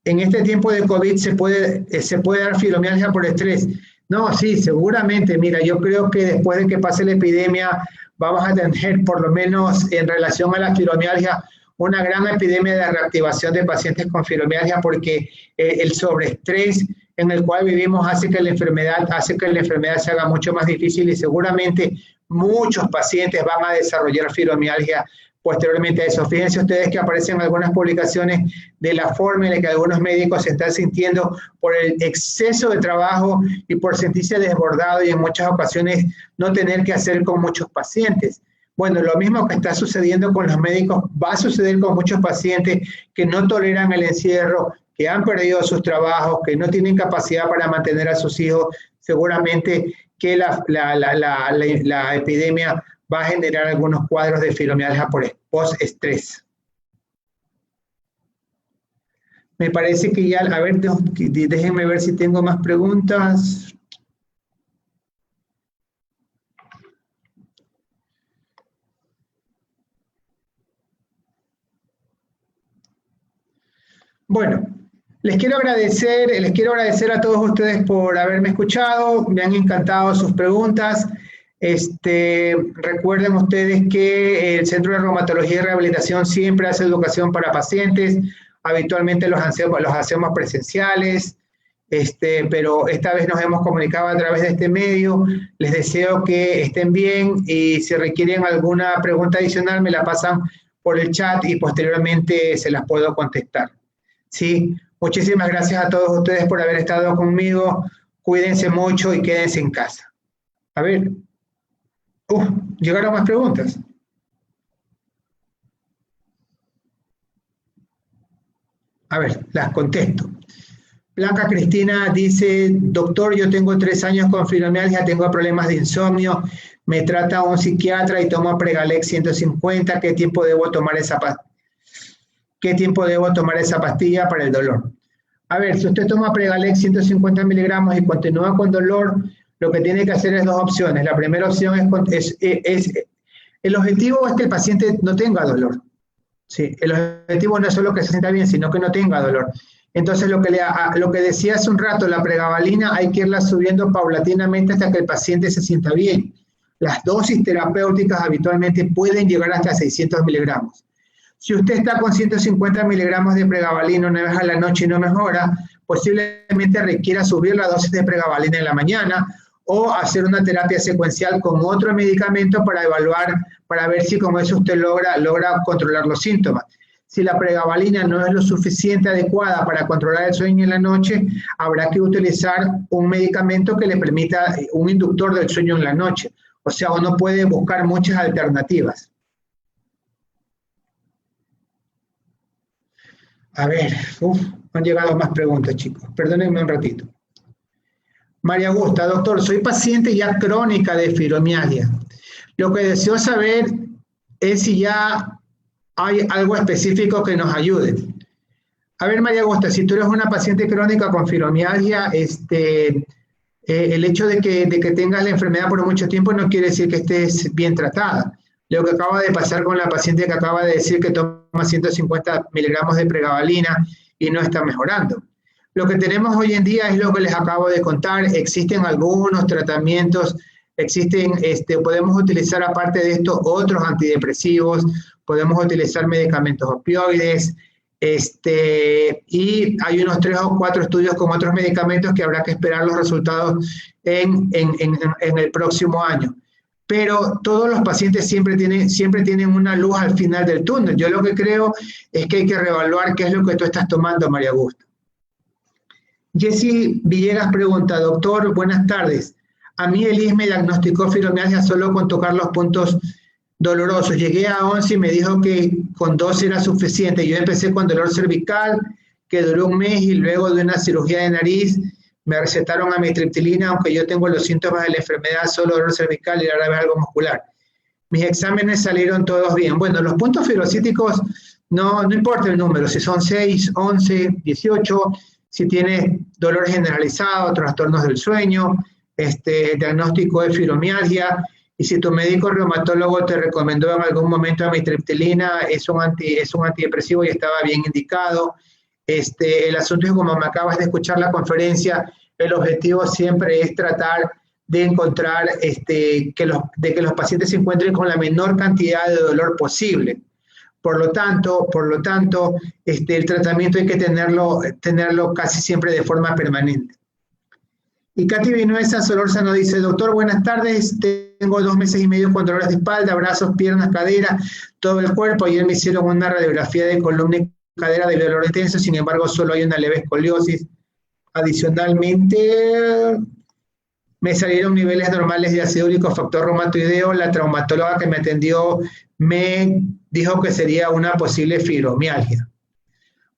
¿en este tiempo de COVID se puede dar fibromialgia por estrés? No, sí, seguramente. Mira, yo creo que después de que pase la epidemia vamos a tener, por lo menos en relación a la fibromialgia, una gran epidemia de reactivación de pacientes con fibromialgia porque el sobreestrés en el cual vivimos hace que la enfermedad se haga mucho más difícil y seguramente muchos pacientes van a desarrollar fibromialgia posteriormente a eso. Fíjense ustedes que aparecen algunas publicaciones de la forma en la que algunos médicos se están sintiendo por el exceso de trabajo y por sentirse desbordado y en muchas ocasiones no tener que hacer con muchos pacientes. Bueno, lo mismo que está sucediendo con los médicos va a suceder con muchos pacientes que no toleran el encierro, que han perdido sus trabajos, que no tienen capacidad para mantener a sus hijos. Seguramente que la epidemia va a generar algunos cuadros de fibromialgia por post-estrés. Me parece que ya, a ver, déjenme ver si tengo más preguntas. Bueno, les quiero agradecer a todos ustedes por haberme escuchado, me han encantado sus preguntas. Recuerden ustedes que el Centro de Reumatología y Rehabilitación siempre hace educación para pacientes, habitualmente los hacemos presenciales, pero esta vez nos hemos comunicado a través de este medio. Les deseo que estén bien y si requieren alguna pregunta adicional me la pasan por el chat y posteriormente se las puedo contestar. ¿Sí? Muchísimas gracias a todos ustedes por haber estado conmigo. Cuídense mucho y quédense en casa. A ver. Llegaron más preguntas. A ver, las contesto. Blanca Cristina dice, doctor, yo tengo 3 años con fibromialgia, tengo problemas de insomnio, me trata un psiquiatra y tomo Pregalex 150, ¿qué tiempo debo tomar esa pastilla para el dolor? A ver, si usted toma Pregalex 150 miligramos y continúa con dolor, lo que tiene que hacer es 2 opciones. La primera opción el objetivo es que el paciente no tenga dolor. Sí, el objetivo no es solo que se sienta bien, sino que no tenga dolor. Entonces, lo que decía hace un rato, la pregabalina hay que irla subiendo paulatinamente hasta que el paciente se sienta bien. Las dosis terapéuticas habitualmente pueden llegar hasta 600 miligramos. Si usted está con 150 miligramos de pregabalina una vez a la noche y no mejora, posiblemente requiera subir la dosis de pregabalina en la mañana o hacer una terapia secuencial con otro medicamento para evaluar, para ver si con eso usted logra controlar los síntomas. Si la pregabalina no es lo suficiente adecuada para controlar el sueño en la noche, habrá que utilizar un medicamento que le permita un inductor del sueño en la noche. O sea, uno puede buscar muchas alternativas. A ver, han llegado más preguntas, chicos. Perdónenme un ratito. María Augusta, doctor, soy paciente ya crónica de fibromialgia. Lo que deseo saber es si ya hay algo específico que nos ayude. A ver, María Augusta, si tú eres una paciente crónica con fibromialgia, el hecho de que tengas la enfermedad por mucho tiempo no quiere decir que estés bien tratada. Lo que acaba de pasar con la paciente que acaba de decir que toma 150 miligramos de pregabalina y no está mejorando. Lo que tenemos hoy en día es lo que les acabo de contar. Existen algunos tratamientos, podemos utilizar aparte de esto otros antidepresivos, podemos utilizar medicamentos opioides, y hay unos 3 o 4 estudios con otros medicamentos que habrá que esperar los resultados en el próximo año. Pero todos los pacientes siempre tienen una luz al final del túnel. Yo lo que creo es que hay que reevaluar qué es lo que tú estás tomando, María Augusta. Jessy Villegas pregunta, doctor, buenas tardes. A mí el IS me diagnosticó fibromialgia solo con tocar los puntos dolorosos. Llegué a 11 y me dijo que con 2 era suficiente. Yo empecé con dolor cervical, que duró un mes, y luego de una cirugía de nariz me recetaron amitriptilina, aunque yo tengo los síntomas de la enfermedad, solo dolor cervical y ahora vez algo muscular. Mis exámenes salieron todos bien. Bueno, los puntos fibrocíticos, no importa el número, si son 6, 11, 18, si tienes dolor generalizado, trastornos del sueño, diagnóstico de fibromialgia, y si tu médico reumatólogo te recomendó en algún momento amitriptilina, es un antidepresivo y estaba bien indicado. El asunto es, como me acabas de escuchar la conferencia, el objetivo siempre es tratar de encontrar que los pacientes se encuentren con la menor cantidad de dolor posible. Por lo tanto, el tratamiento hay que tenerlo casi siempre de forma permanente. Y Katy Vinuesa Solórzano dice, doctor, buenas tardes, tengo 2 meses y medio con dolores de espalda, brazos, piernas, cadera, todo el cuerpo. Ayer me hicieron una radiografía de columna y cadera de dolor intenso, sin embargo solo hay una leve escoliosis. Adicionalmente, me salieron niveles normales de ácido úrico, factor reumatoideo. La traumatóloga que me atendió me dijo que sería una posible fibromialgia.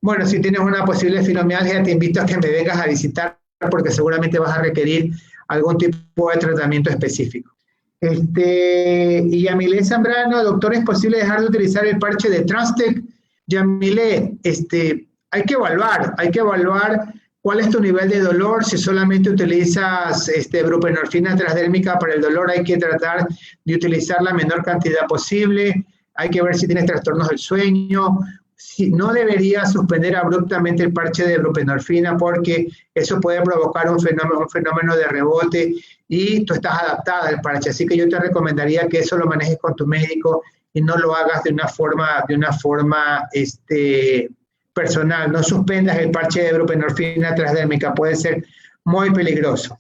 Bueno, si tienes una posible fibromialgia, te invito a que me vengas a visitar porque seguramente vas a requerir algún tipo de tratamiento específico. Y Yamile Zambrano, doctor, ¿es posible dejar de utilizar el parche de Transtec? Yamile, hay que evaluar cuál es tu nivel de dolor. Si solamente utilizas buprenorfina transdérmica para el dolor, hay que tratar de utilizar la menor cantidad posible. Hay que ver si tienes trastornos del sueño. Si no deberías suspender abruptamente el parche de buprenorfina porque eso puede provocar un fenómeno de rebote y tú estás adaptada al parche. Así que yo te recomendaría que eso lo manejes con tu médico y no lo hagas de una forma personal. No suspendas el parche de buprenorfina transdérmica, puede ser muy peligroso.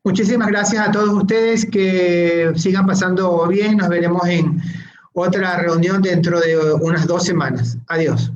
Muchísimas gracias a todos ustedes, que sigan pasando bien. Nos veremos en otra reunión dentro de unas 2 semanas. Adiós.